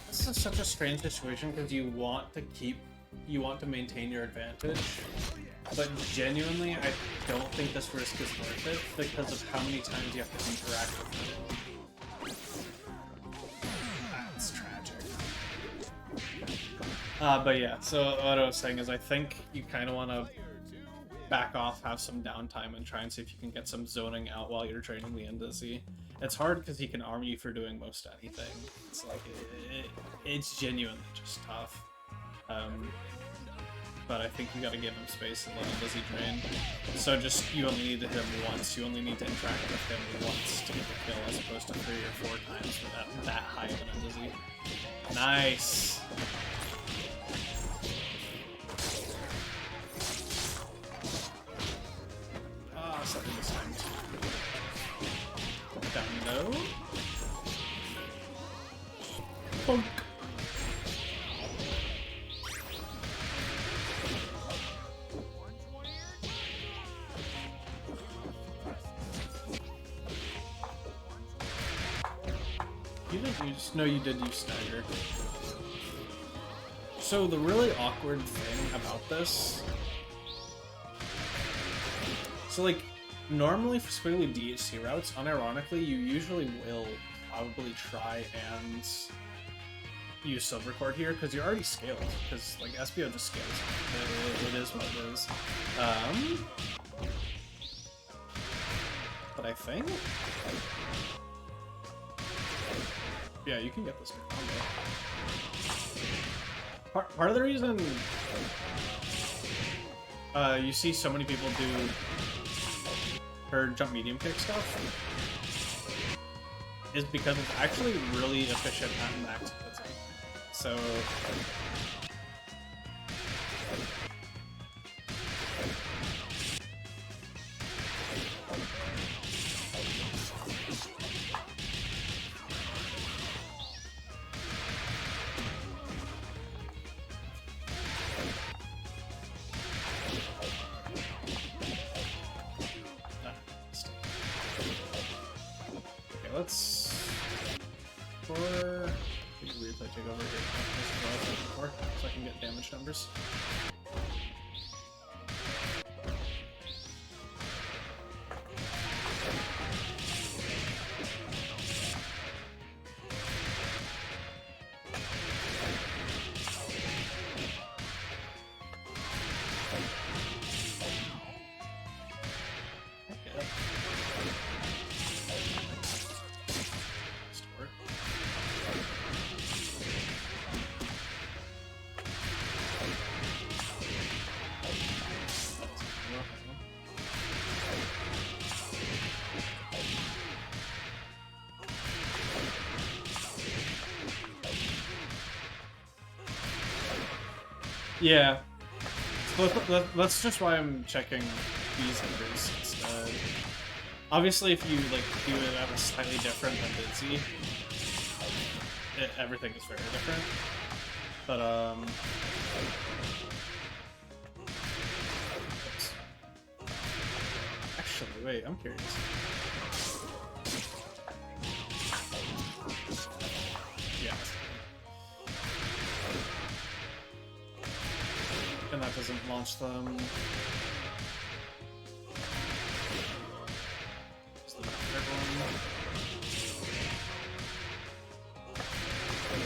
this is such a strange situation because you want to maintain your advantage, but genuinely, I don't think this risk is worth it because of how many times you have to interact with them. That's tragic. But yeah, so what I was saying is I think you kind of want to back off, have some downtime, and try and see if you can get some zoning out while you're training the Indizzy. It's hard because he can arm you for doing most anything. It's like, it's genuinely just tough. But I think you gotta give him space and let him Indizzy train. So just, you only need to hit him once, you only need to interact with him once to get the kill, as opposed to 3 or 4 times for that high of an Indizzy. Nice! Ah, something this time. Down low. Bonk. You didn't use... No, you did use Stagger. So the really awkward thing about this... So like, normally for specifically DHC routes, unironically, you usually will probably try and use Silver Cord here, because you're already scaled, because like SBO just scales. It is what it is. But I think... Yeah, you can get this combo. Part of the reason you see so many people do her jump medium kick stuff is because it's actually really efficient at max blitzing. So let's for weird if I take over here so I can get damage numbers. Yeah. So that's just why I'm checking these hitters instead. Obviously, if you like do it at a slightly different than Dizzy, everything is very different. But oops. Actually, wait, I'm curious. Yeah. And that doesn't launch them. Is the third one?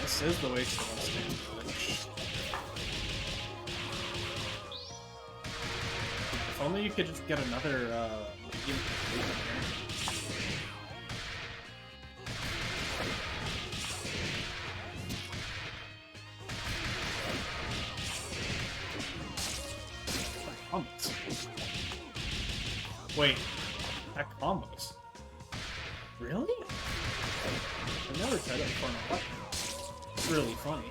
This is the way to the last damage. If only you could just get another medium in here. Combos. Wait, that combos? Really? I've never tried it before in a weapon. It's really funny.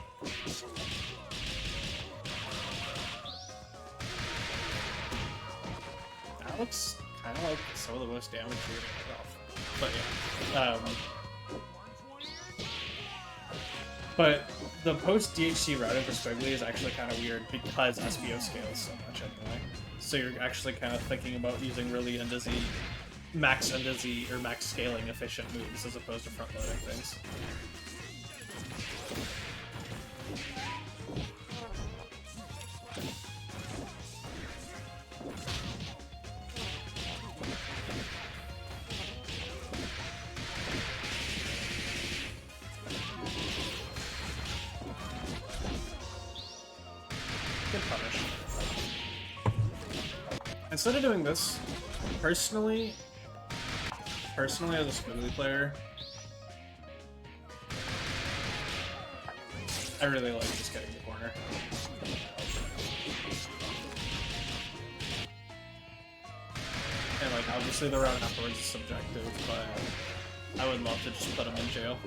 That looks kind of like some of the most damage you're gonna get off. But yeah. But the post-DHC routing for Squiggly is actually kind of weird because SBO scales so much anyway. So you're actually kind of thinking about using really undizzy, max undizzy, or max scaling efficient moves as opposed to front-loading things. Good punish. Instead of doing this, personally as a Squiggly player, I really like just getting the corner. And like, obviously the route afterwards is subjective, but I would love to just put him in jail.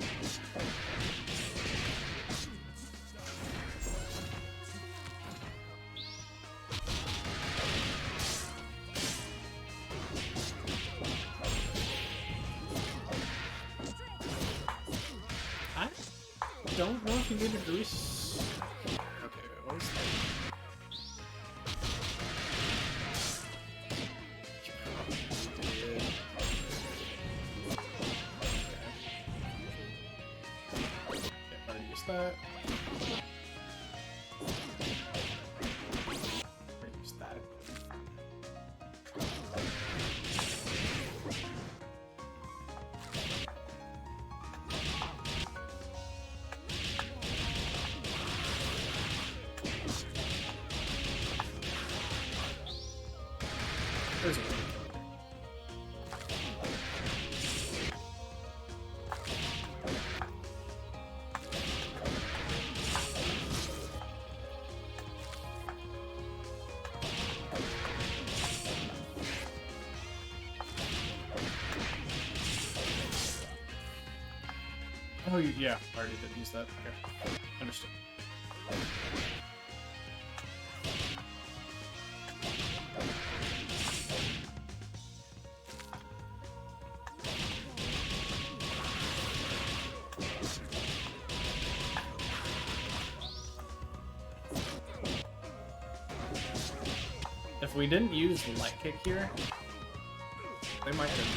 I don't know if you need a grease. Okay, what was that? You probably did. Okay, already used that. Already used that. There's a way. Oh, yeah, I already did use that. Okay, understood. If we didn't use the light kick here, they might have.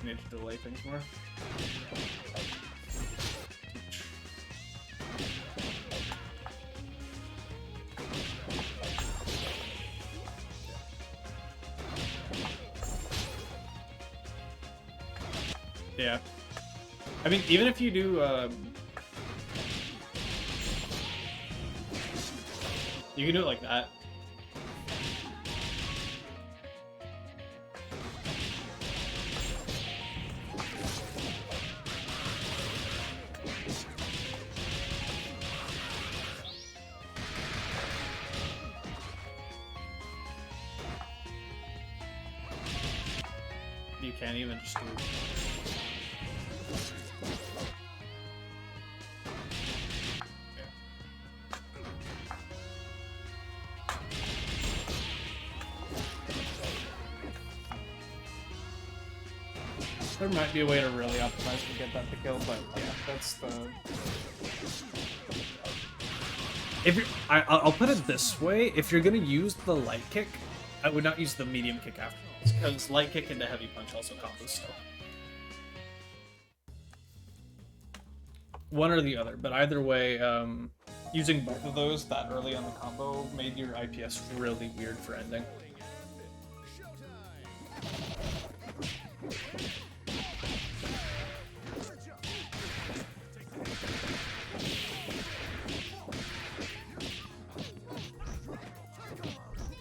Need to delay things more. Yeah. I mean, even if you do, you can do it like that. can't even just do. There might be a way to really optimize to get that to kill, but yeah, that's the. If you're, I'll put it this way: if you're gonna use the light kick, I would not use the medium kick afterwards, because light kick into heavy punch also combos still. One or the other, but either way, using both of those that early on the combo made your IPS really weird for ending.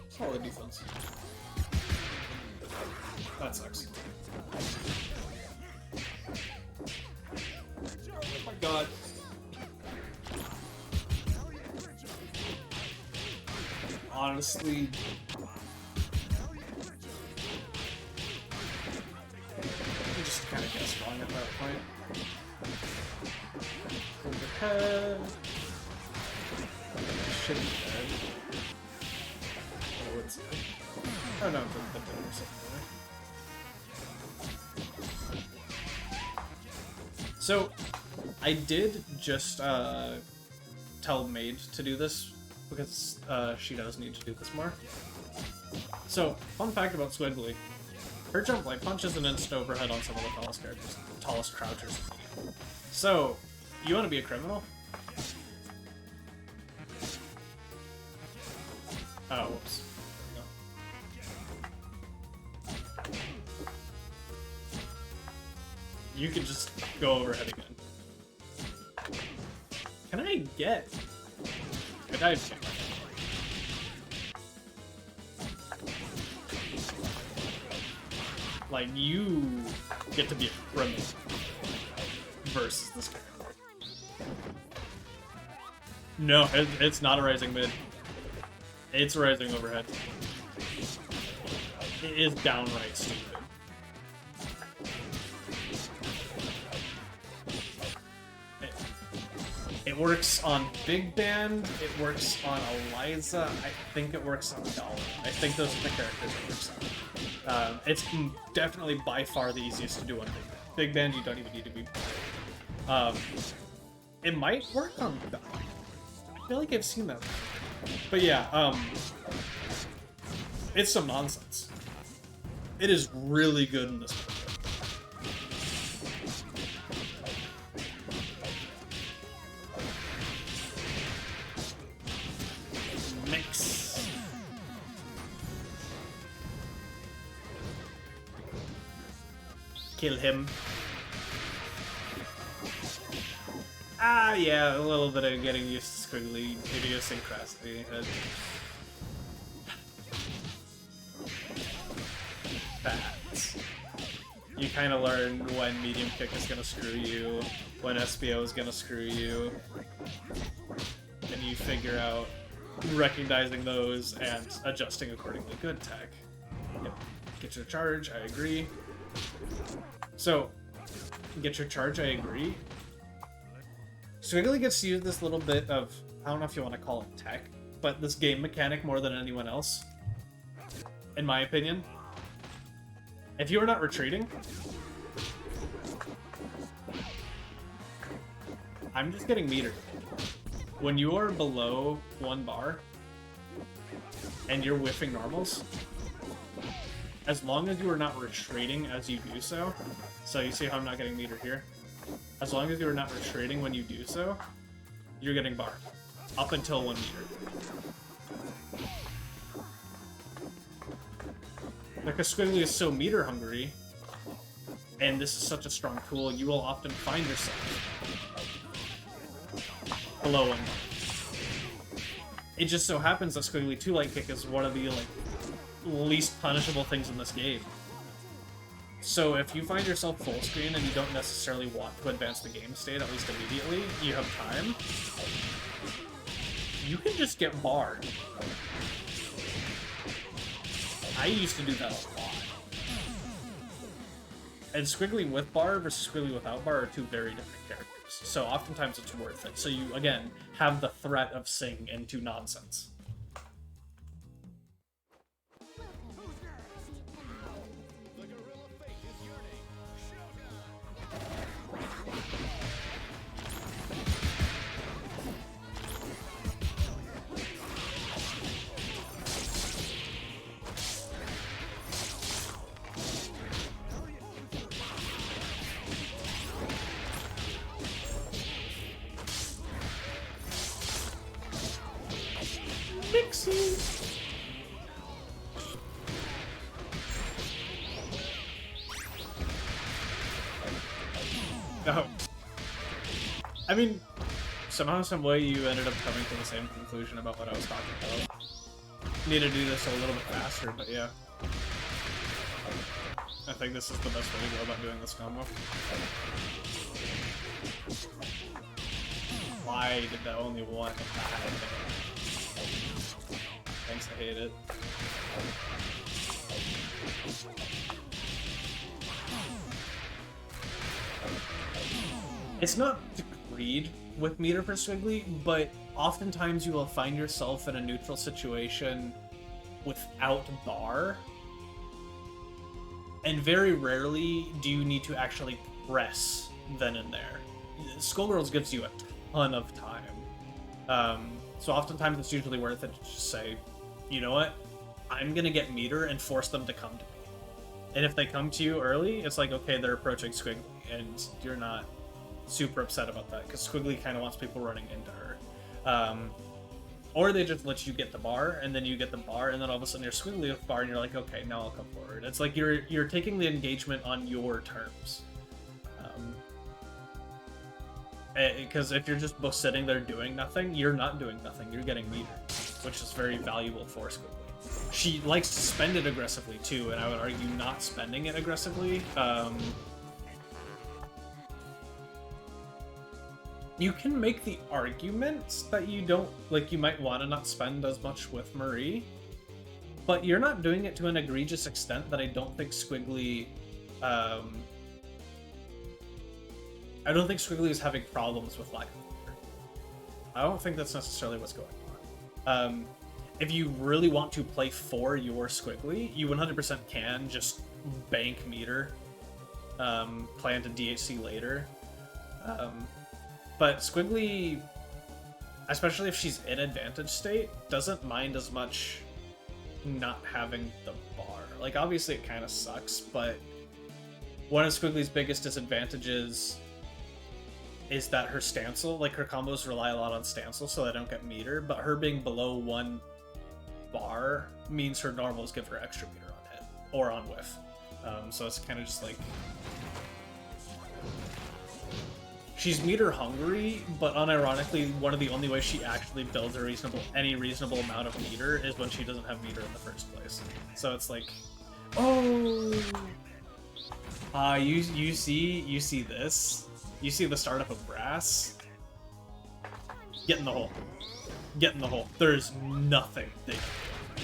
Solid defense. That sucks. Oh my god. Honestly, you just kind of guess wrong at that point. Overhead. Should be dead. Oh, it's dead. Oh no, it's a bit or something. So, I did just tell Maid to do this because she does need to do this more. So, fun fact about Squiggly. Her jump light punch is an instant overhead on some of the tallest characters, the tallest crouchers in the game. So, you want to be a criminal? Oh, whoops. There we go. You can just go overhead again. Can I get? I died. Like, you get to be a criminal versus this character. No, it's not a rising mid. It's rising overhead. It is downright stupid. It works on Big Band, it works on Eliza, I think it works on Dollar. I think those are the characters it works on. It's definitely by far the easiest to do on Big Band. Big Band, you don't even need to be... it might work on Dollar. I feel like I've seen that. But yeah, it's some nonsense. It is really good in this one. Mix. Kill him. Ah, yeah, a little bit of getting used to Squiggly idiosyncrasy. Bats. You kind of learn when medium kick is gonna screw you, when SPO is gonna screw you, and you figure out recognizing those and adjusting accordingly. Good tech. Yep. Get your charge, I agree. So, get your charge, I agree. Squiggly gets to use this little bit of, I don't know if you want to call it tech, but this game mechanic more than anyone else, in my opinion. If you are not retreating, I'm just getting metered. When you are below 1 bar, and you're whiffing normals, as long as you are not retreating as you do so, so you see how I'm not getting metered here? As long as you are not retreating when you do so, you're getting bar. Up until 1 meter. Because Squiggly is so meter hungry, and this is such a strong tool, you will often find yourself below 1 bar. It just so happens that Squiggly 2 light kick is one of the least punishable things in this game. So if you find yourself full screen and you don't necessarily want to advance the game state, at least immediately, you have time, you can just get barred. I used to do that a lot. And Squiggly with bar versus Squiggly without bar are two very different characters. So oftentimes it's worth it. So you, again, have the threat of singing into nonsense. The gorilla fate is yearning. Showtime! Mixing. No. I mean, somehow, some way, you ended up coming to the same conclusion about what I was talking about. Need to do this a little bit faster, but yeah. I think this is the best way to go about doing this combo. Why did that only one happen? Thanks, I hate it. It's not agreed with meter for Squiggly, but oftentimes you will find yourself in a neutral situation without bar, and very rarely do you need to actually press then and there. Skullgirls gives you a ton of time, so oftentimes it's usually worth it to just say, you know what, I'm gonna get meter and force them to come to me. And if they come to you early, it's like, okay, they're approaching Squiggly, and you're not super upset about that, because Squiggly kind of wants people running into her. Or they just let you get the bar, and then you get the bar, and then all of a sudden you're Squiggly with bar, and you're like, okay, now I'll come forward. It's like you're taking the engagement on your terms. Because if you're just both sitting there doing nothing, you're not doing nothing. You're getting meter, which is very valuable for Squiggly. She likes to spend it aggressively too, and I would argue not spending it aggressively. You can make the argument that you don't, like, you might want to not spend as much with Marie, but you're not doing it to an egregious extent that I don't think Squiggly, I don't think Squiggly is having problems with lack of meter. I don't think that's necessarily what's going on. If you really want to play for your Squiggly, you 100% can just bank meter, plan to DHC later. But Squiggly, especially if she's in advantage state, doesn't mind as much not having the bar. Like, obviously it kind of sucks, but one of Squiggly's biggest disadvantages is that her stancel, like, her combos rely a lot on stancel, so they don't get meter, but her being below 1 bar means her normals give her extra meter on hit, or on whiff. So it's kind of just like... She's meter hungry, but unironically, one of the only ways she actually builds any reasonable amount of meter is when she doesn't have meter in the first place. So it's like, oh, you see this? You see the startup of Brass? Get in the hole. Get in the hole. There's nothing they can do.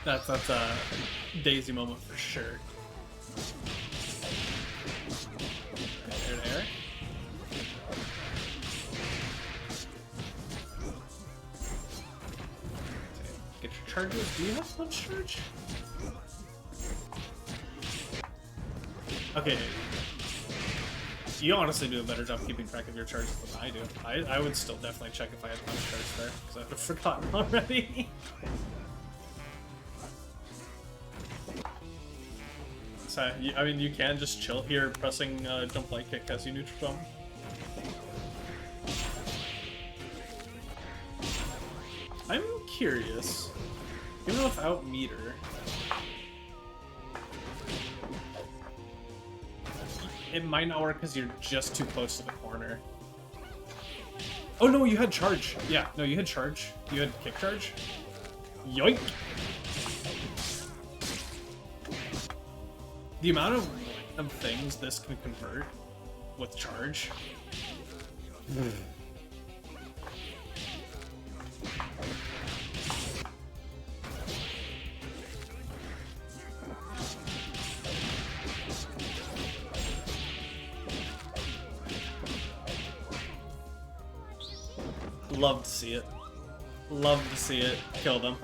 That's a Daisy moment for sure. There. Get your charges. Do you have punch charge? Okay. You honestly do a better job keeping track of your charges than I do. I would still definitely check if I had punch charge there, because I've forgotten already. So, I mean, you can just chill here, pressing jump light kick as you neutral jump. I'm curious, even without meter, it might not work because you're just too close to the corner. Oh no, you had charge. Yeah, no, you had charge. You had kick charge. Yoink! The amount of things this can convert with charge, Love to see it. Love to see it. Kill them.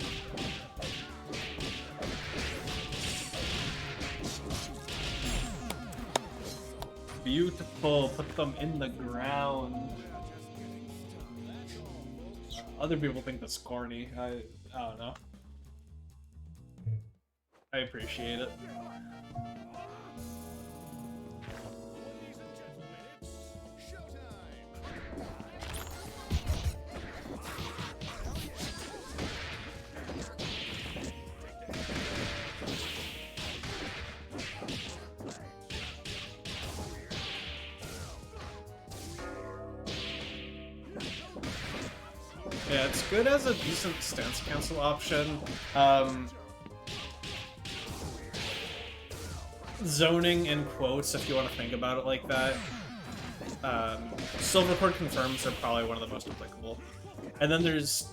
Beautiful. Put them in the ground. Other people think that's corny. I don't know. I appreciate it. Yeah, it's good as a decent stance cancel option. Zoning in quotes, if you want to think about it like that. Silver Cord confirms are probably one of the most applicable. And then there's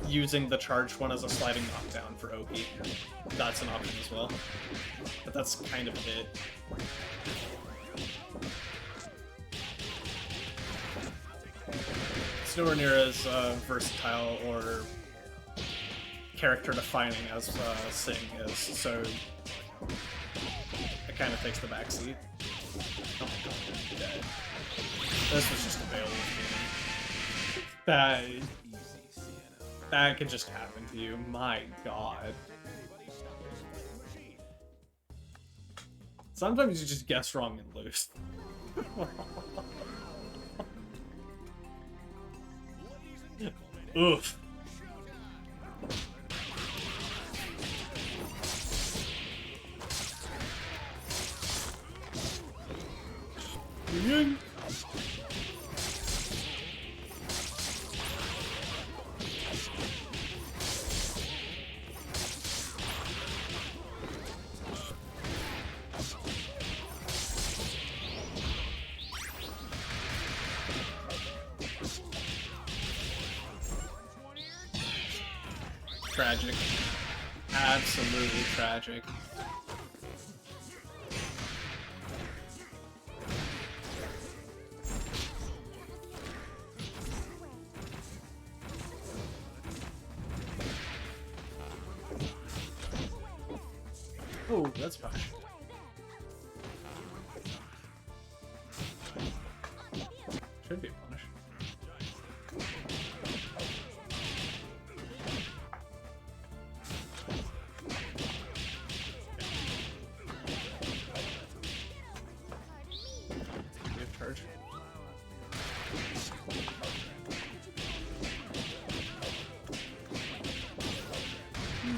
using the charged one as a sliding knockdown for OP. That's an option as well. But that's kind of it. It's nowhere near as versatile or character-defining as Sing is, so it kind of takes the backseat. Oh my god, I'm dead. This was just a failure game. That could just happen to you. My god. Sometimes you just guess wrong and lose. Oof. Tragic. Absolutely tragic. Oh, that's fine. Should be a punish. Charge.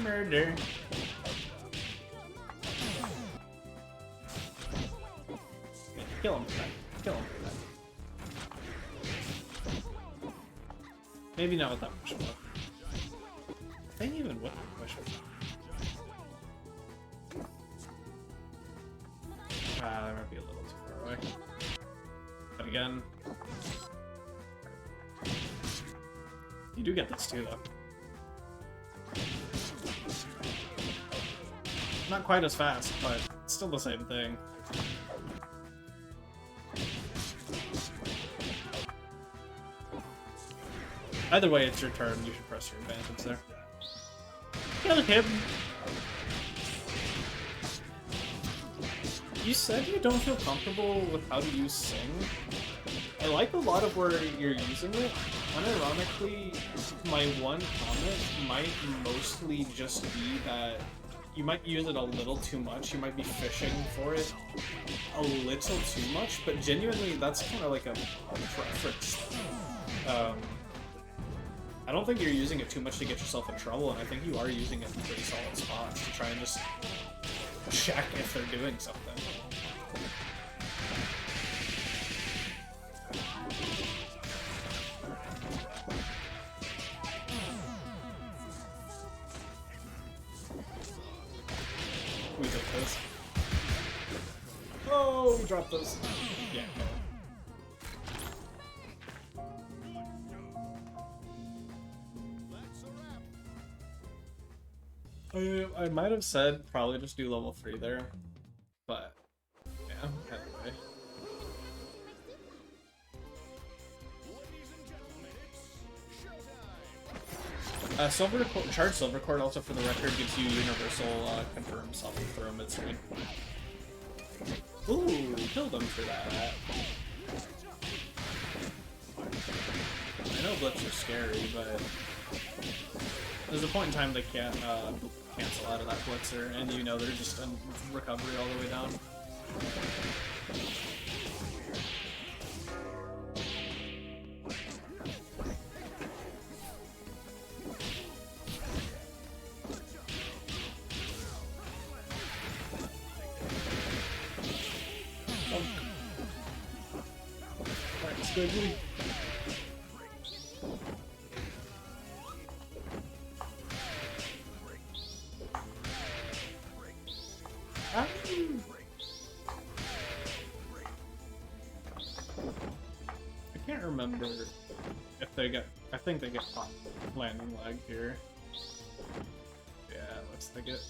Murder. Kill him for that. Kill him for that. Maybe not with that much more. Maybe even with that push. That might be a little too far away. But again, you do get this too, though. Not quite as fast, but still the same thing. Either way, it's your turn. You should press your advantage there. Kill him! You said you don't feel comfortable with how to use Sing. I like a lot of where you're using it. Unironically, my one comment might mostly just be that you might use it a little too much. You might be fishing for it a little too much, but genuinely, that's kind of like a preference. I don't think you're using it too much to get yourself in trouble, and I think you are using it in pretty solid spots to try and just check if they're doing something. We took those. Oh, we dropped those. Yeah. I might have said probably just do level 3 there, but yeah, anyway. Charge Silver Cord also, for the record, gives you universal confirm self throw mid-screen. Ooh, killed him for that. I know Blips are scary, but there's a point in time they can't cancel out of that Blitzer, and you know they're just in recovery all the way down. Alright, Squiggly. I can't remember if they get. I think they get caught landing lag here. Yeah, it looks like it.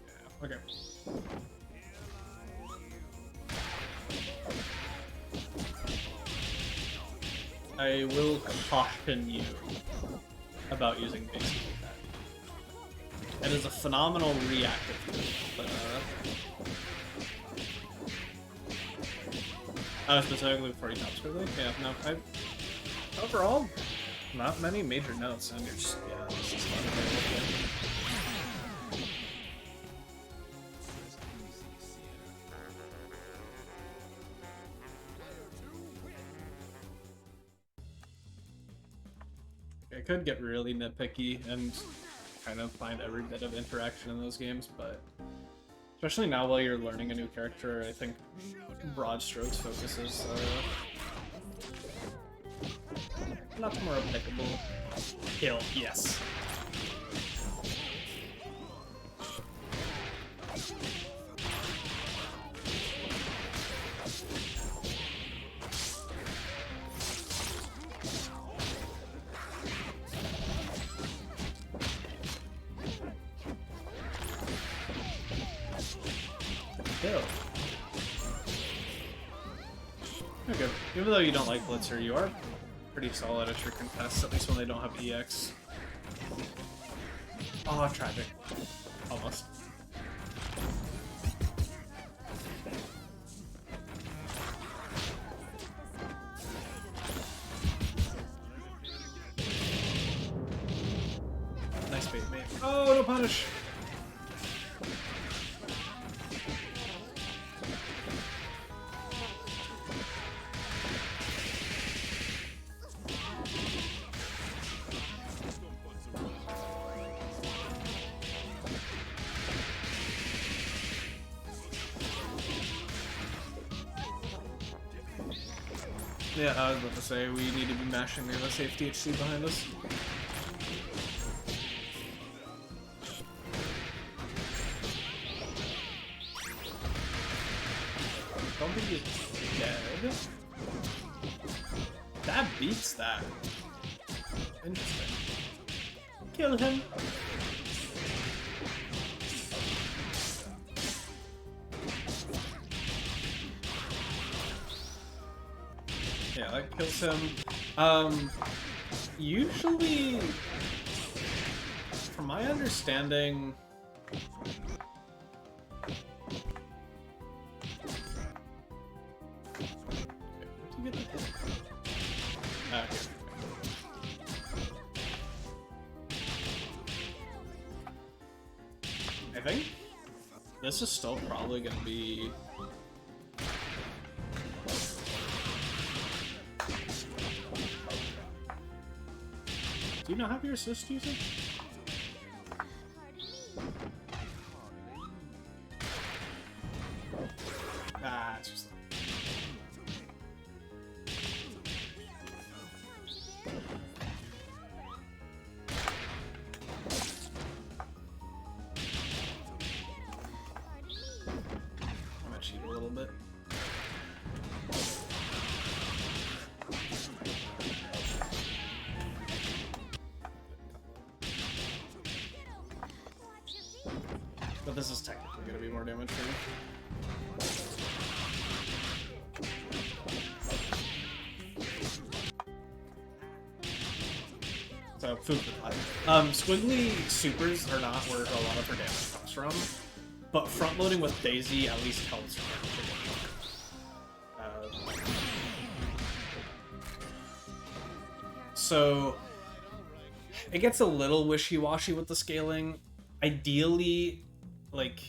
Yeah, okay. I will caution you about using basic attack. It is a phenomenal reactive tool, but specifically before you top squiggly? Yeah, no, overall, not many major notes, and you're just, yeah, this is fun to play with. I could get really nitpicky and kind of find every bit of interaction in those games, but especially now while you're learning a new character, I think broad strokes focuses lots more applicable. Kill, yes. Okay. Even though you don't like Blitzer, you are pretty solid at your contests, at least when they don't have EX. Oh, tragic. Almost. Nice bait, mate. Oh, no punish! Yeah, I was about to say, we need to be mashing the safe THC behind us. Don't think he's dead. That beats that. Interesting. Kill him. Yeah, that kills him. Usually, from my understanding, where'd you get the hit? Ah, okay. I think this is still probably gonna be. Do you not have your assist usage? Ah, it's just. I'm gonna cheat a little bit. But this is technically going to be more damage for you. So, food for thought. Squiggly supers are not where a lot of her damage comes from, but front loading with Daisy at least helps her. So, it gets a little wishy-washy with the scaling. Ideally, like,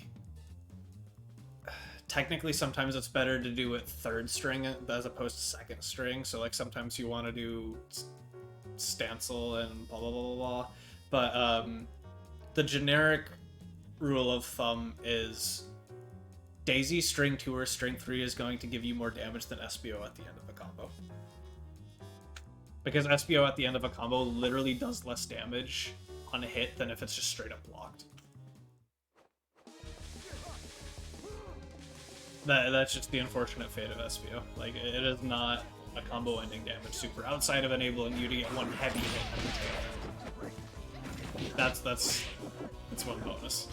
technically sometimes it's better to do it third string as opposed to second string. So, like, sometimes you want to do Stancil and blah blah blah blah blah. But the generic rule of thumb is Daisy string 2 or string 3 is going to give you more damage than SBO at the end of a combo. Because SBO at the end of a combo literally does less damage on a hit than if it's just straight up blocked. That's just the unfortunate fate of SBO. Like, it is not a combo ending damage super outside of enabling you to get one heavy hit at the tail end. That's one bonus.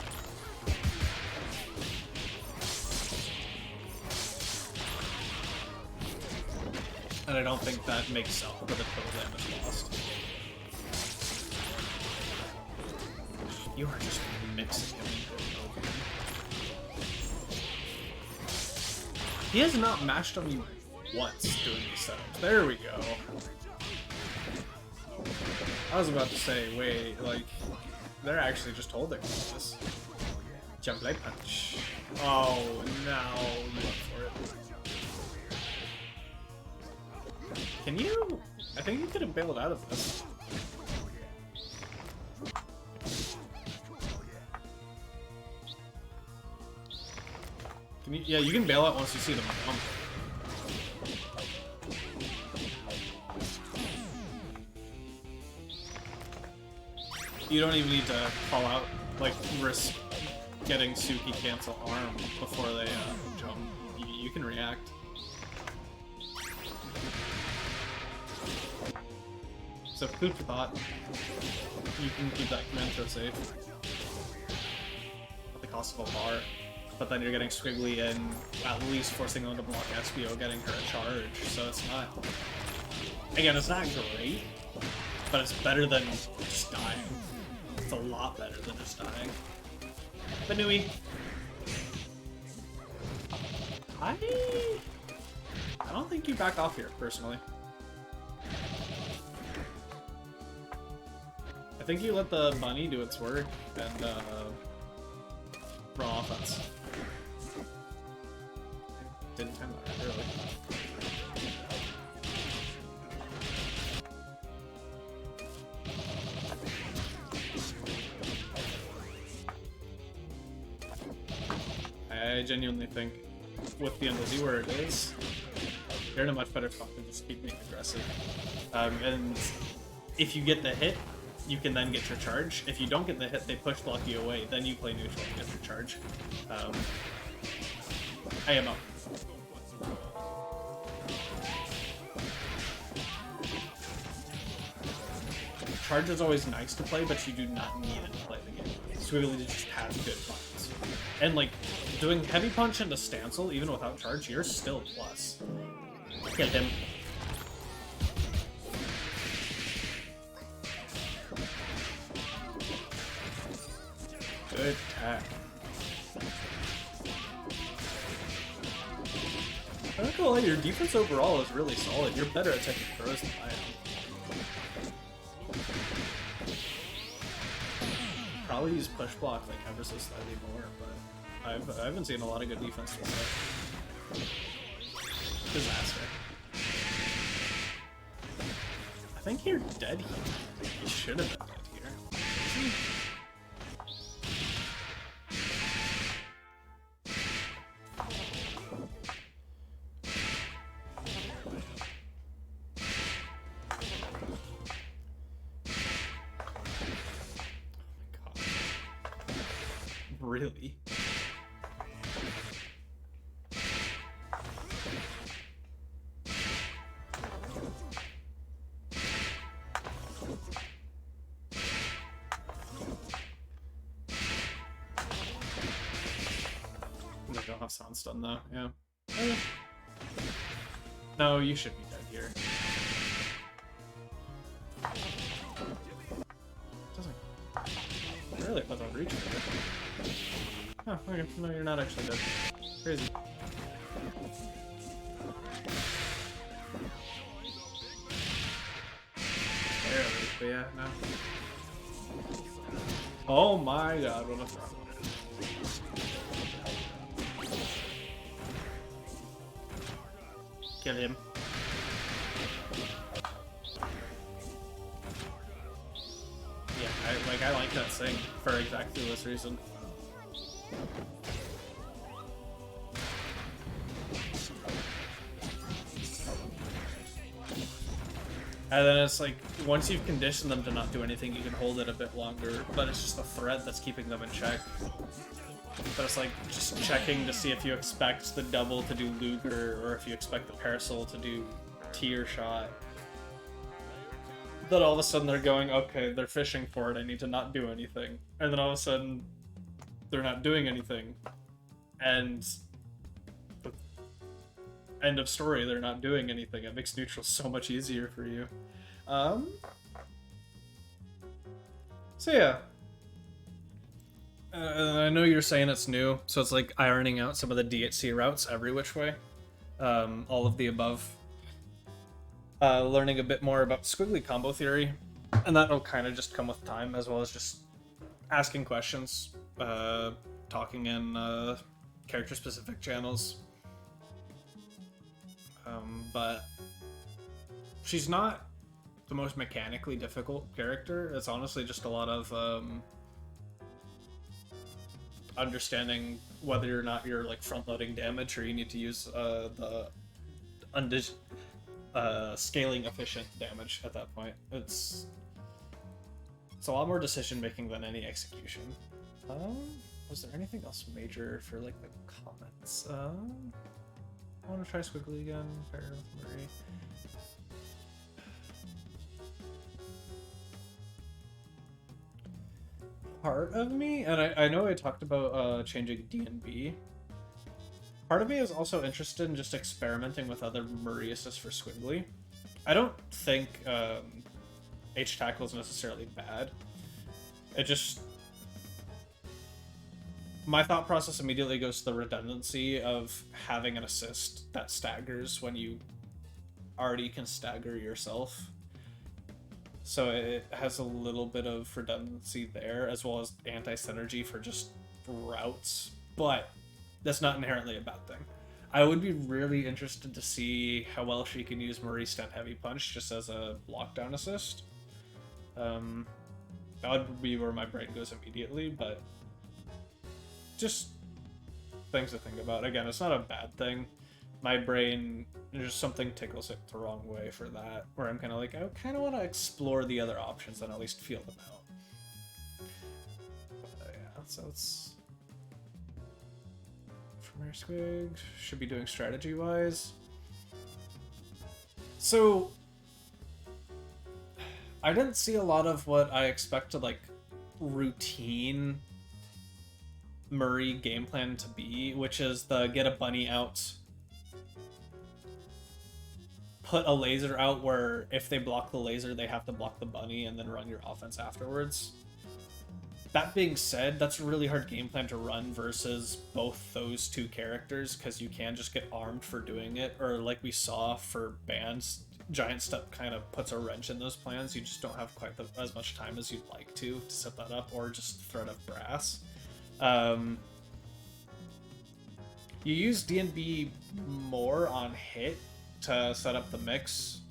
And I don't think that makes up for the total damage lost. You are just mixing him. He has not mashed on you once doing these setups. There we go. I was about to say, wait, like, they're actually just holding this. Jump light punch. Oh, no, you went for it. Can you? I think you could have bailed out of this. Can you? Yeah, you can bail out once you see them come. You don't even need to call out, like, risk getting Suki cancel arm before they jump. You can react. So food for thought. You can keep that command throw safe at the cost of a bar, but then you're getting Squiggly and at least forcing them to block SBO, getting her a charge. So it's not. Again, it's not great, but it's better than just dying. It's a lot better than just dying. Banui. I don't think you back off here, personally. I think you let the bunny do its work and raw offense. Didn't time that right, really. I genuinely think with the NLZ where it is, you're in a much better spot than just keep being aggressive. And if you get the hit, you can then get your charge. If you don't get the hit, they push block you away. Then you play neutral and get your charge. I am up. Charge is always nice to play, but you do not need it to play the game. Squiggly just has good buttons. And like, doing heavy punch into Stancil, even without charge, you're still plus. Kill him. Good attack. I'm not gonna lie, your defense overall is really solid. You're better at taking throws than I am. Probably use push block like ever so slightly more, but I haven't seen a lot of good defense this set. Disaster. I think you're dead here. You should have been dead here. Really? don't have sound stun though, yeah. No, you should be dead here. Doesn't really put that reach there. Oh, okay. No, you're not actually dead. Crazy. Barely, but yeah, no. Oh my god, what a throw. Kill him. Yeah, I like that thing for exactly this reason. And then it's like, once you've conditioned them to not do anything, you can hold it a bit longer, but it's just the threat that's keeping them in check. But it's like, just checking to see if you expect the double to do Luger, or if you expect the Parasol to do Tier Shot. Then all of a sudden they're going, okay, they're fishing for it, I need to not do anything. And then all of a sudden, they're not doing anything. And end of story, they're not doing anything. It makes neutral so much easier for you. So yeah. I know you're saying it's new, so it's like ironing out some of the DHC routes every which way. All of the above. Learning a bit more about squiggly combo theory, and that'll kind of just come with time, as well as just asking questions, talking in character-specific channels. But she's not the most mechanically difficult character. It's honestly just a lot of understanding whether or not you're like front-loading damage, or you need to use the scaling efficient damage at that point. It's a lot more decision making than any execution. Was there anything else major for like the comments? I want to try Squiggly again. Fair with Murray. Part of me, and I know I talked about changing D&B. Part of me is also interested in just experimenting with other Murray assists for Squiggly. I don't think H-Tackle is necessarily bad. It just... My thought process immediately goes to the redundancy of having an assist that staggers when you already can stagger yourself. So it has a little bit of redundancy there, as well as anti-synergy for just routes, but that's not inherently a bad thing. I would be really interested to see how well she can use Murray Stent Heavy Punch just as a lockdown assist. That would be where my brain goes immediately, but just things to think about. Again, it's not a bad thing. My brain, just something tickles it the wrong way for that, where I'm kind of like, I kind of want to explore the other options and at least feel them out. But, yeah, so it's... Premier Squig should be doing strategy-wise. So, I didn't see a lot of what I expected, like, routine Murray game plan to be, which is the get a bunny out, put a laser out where if they block the laser, they have to block the bunny and then run your offense afterwards. That being said, that's a really hard game plan to run versus both those two characters, because you can just get armed for doing it, or like we saw for bands, Giant Step kind of puts a wrench in those plans. You just don't have quite as much time as you'd like to set that up, or just Threat of Brass. You use D&B more on hit to set up the mix.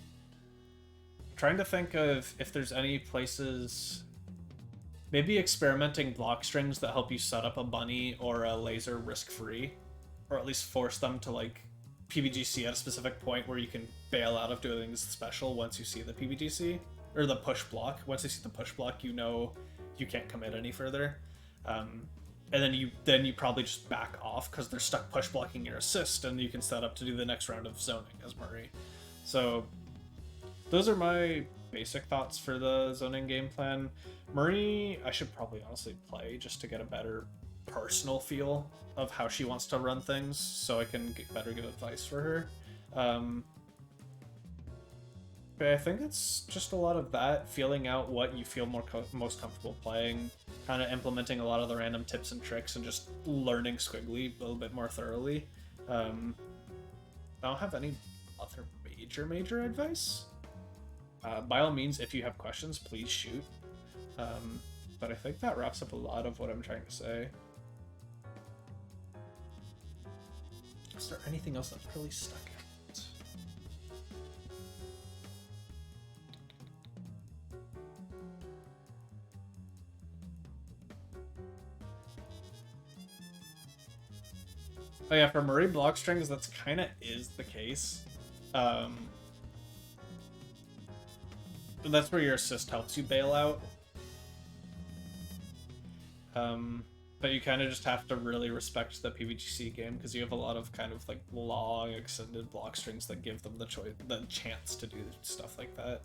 I'm trying to think of if there's any places, maybe experimenting block strings that help you set up a bunny or a laser risk-free, or at least force them to like PBGC at a specific point where you can bail out of doing special once you see the PBGC, or the push block. Once you see the push block, you know you can't commit any further. And then you probably just back off because they're stuck push blocking your assist, and you can set up to do the next round of zoning as Murray. So those are my basic thoughts for the zoning game plan. Murray, I should probably honestly play just to get a better personal feel of how she wants to run things, so I can better give advice for her. But I think it's just a lot of that, feeling out what you feel most comfortable playing, kind of implementing a lot of the random tips and tricks, and just learning Squiggly a little bit more thoroughly. I don't have any other major advice. By all means, if you have questions, please shoot. But I think that wraps up a lot of what I'm trying to say. Is there anything else that's really stuck out? Oh yeah, for Murray block strings, that's kind of is the case. That's where your assist helps you bail out. But you kind of just have to really respect the PVGC game, because you have a lot of kind of like long extended block strings that give them the chance to do stuff like that.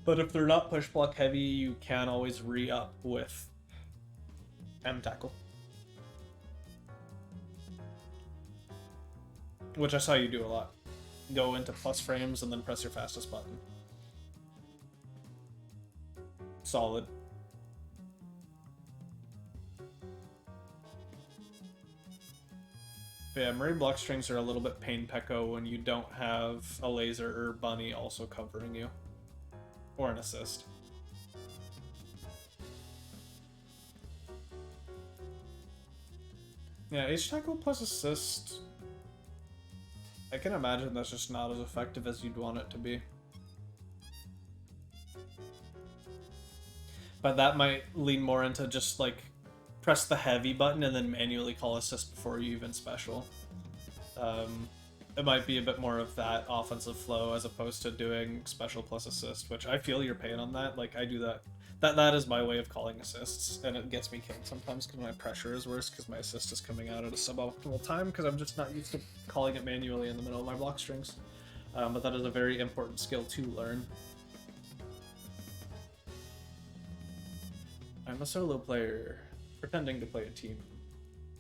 But if they're not push block heavy, you can always re-up with M tackle, which I saw you do a lot. Go into plus frames and then press your fastest button. Solid. But yeah, Murray block strings are a little bit pain pecco when you don't have a laser or bunny also covering you. Or an assist. Yeah, H tackle plus assist. I can imagine that's just not as effective as you'd want it to be. But that might lean more into just like press the heavy button and then manually call assist before you even special. It might be a bit more of that offensive flow as opposed to doing special plus assist, which I feel your pain on that. Like I do that. That is my way of calling assists, and it gets me killed sometimes because my pressure is worse because my assist is coming out at a suboptimal time because I'm just not used to calling it manually in the middle of my block strings. But that is a very important skill to learn. I'm a solo player pretending to play a team,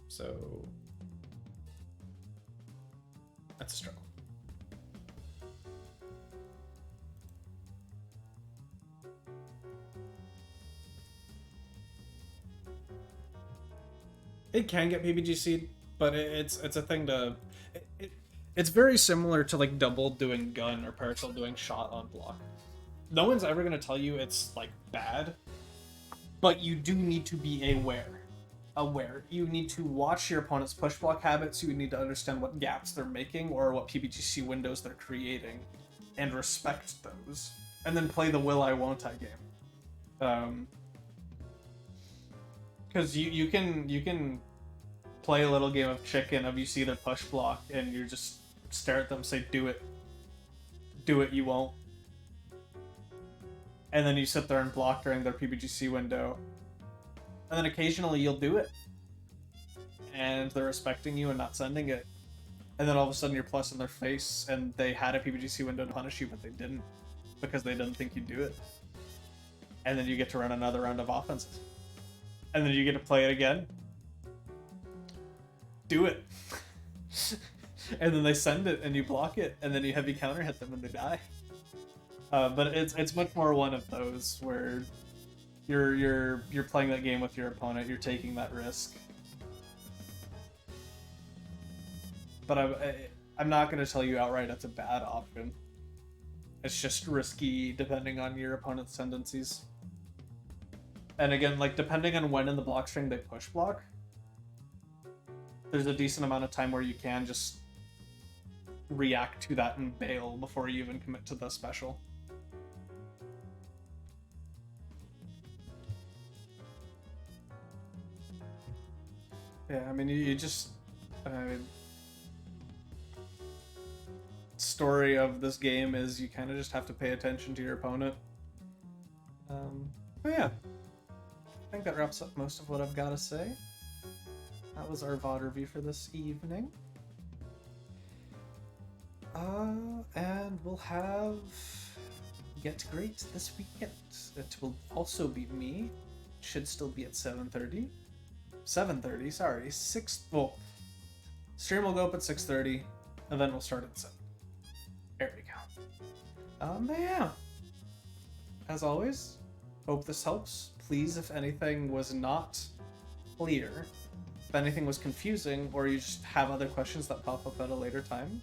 so that's a struggle. It can get PBGC'd, but it's a thing to... It's very similar to like double doing gun or partial doing shot on block. No one's ever going to tell you it's like bad, but you do need to be aware. You need to watch your opponent's push block habits, you need to understand what gaps they're making or what PBGC windows they're creating, and respect those. And then play the will I won't I game. Because you can play a little game of chicken of you see their push block and you just stare at them, say do it, you won't, and then you sit there and block during their PBGC window, and then occasionally you'll do it and they're respecting you and not sending it, and then all of a sudden you're plus in their face and they had a PBGC window to punish you but they didn't because they didn't think you'd do it, and then you get to run another round of offenses. And then you get to play it again. Do it. And then they send it and you block it and then you heavy counter hit them and they die. But it's much more one of those where you're playing that game with your opponent, you're taking that risk. But I'm not going to tell you outright it's a bad option. It's just risky depending on your opponent's tendencies. And again, like, depending on when in the block string they push block, there's a decent amount of time where you can just react to that and bail before you even commit to the special. Yeah, I mean, you just... story of this game is you kind of just have to pay attention to your opponent. But yeah. I think that wraps up most of what I've got to say. That was our VoD review for this evening. And we'll have Get Great this weekend. It will also be me. Should still be at 7:30. 7:30, sorry. Well, stream will go up at 6:30, and then we'll start at 7. There we go. But yeah. As always, hope this helps. Please, if anything was not clear, if anything was confusing, or you just have other questions that pop up at a later time,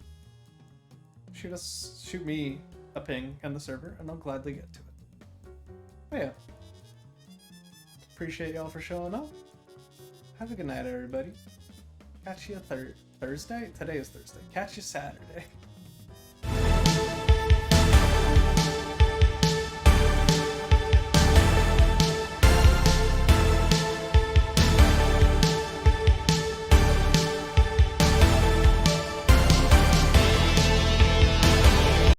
shoot me a ping in the server, and I'll gladly get to it. But yeah. Appreciate y'all for showing up. Have a good night, everybody. Catch you Thursday? Today is Thursday. Catch you Saturday.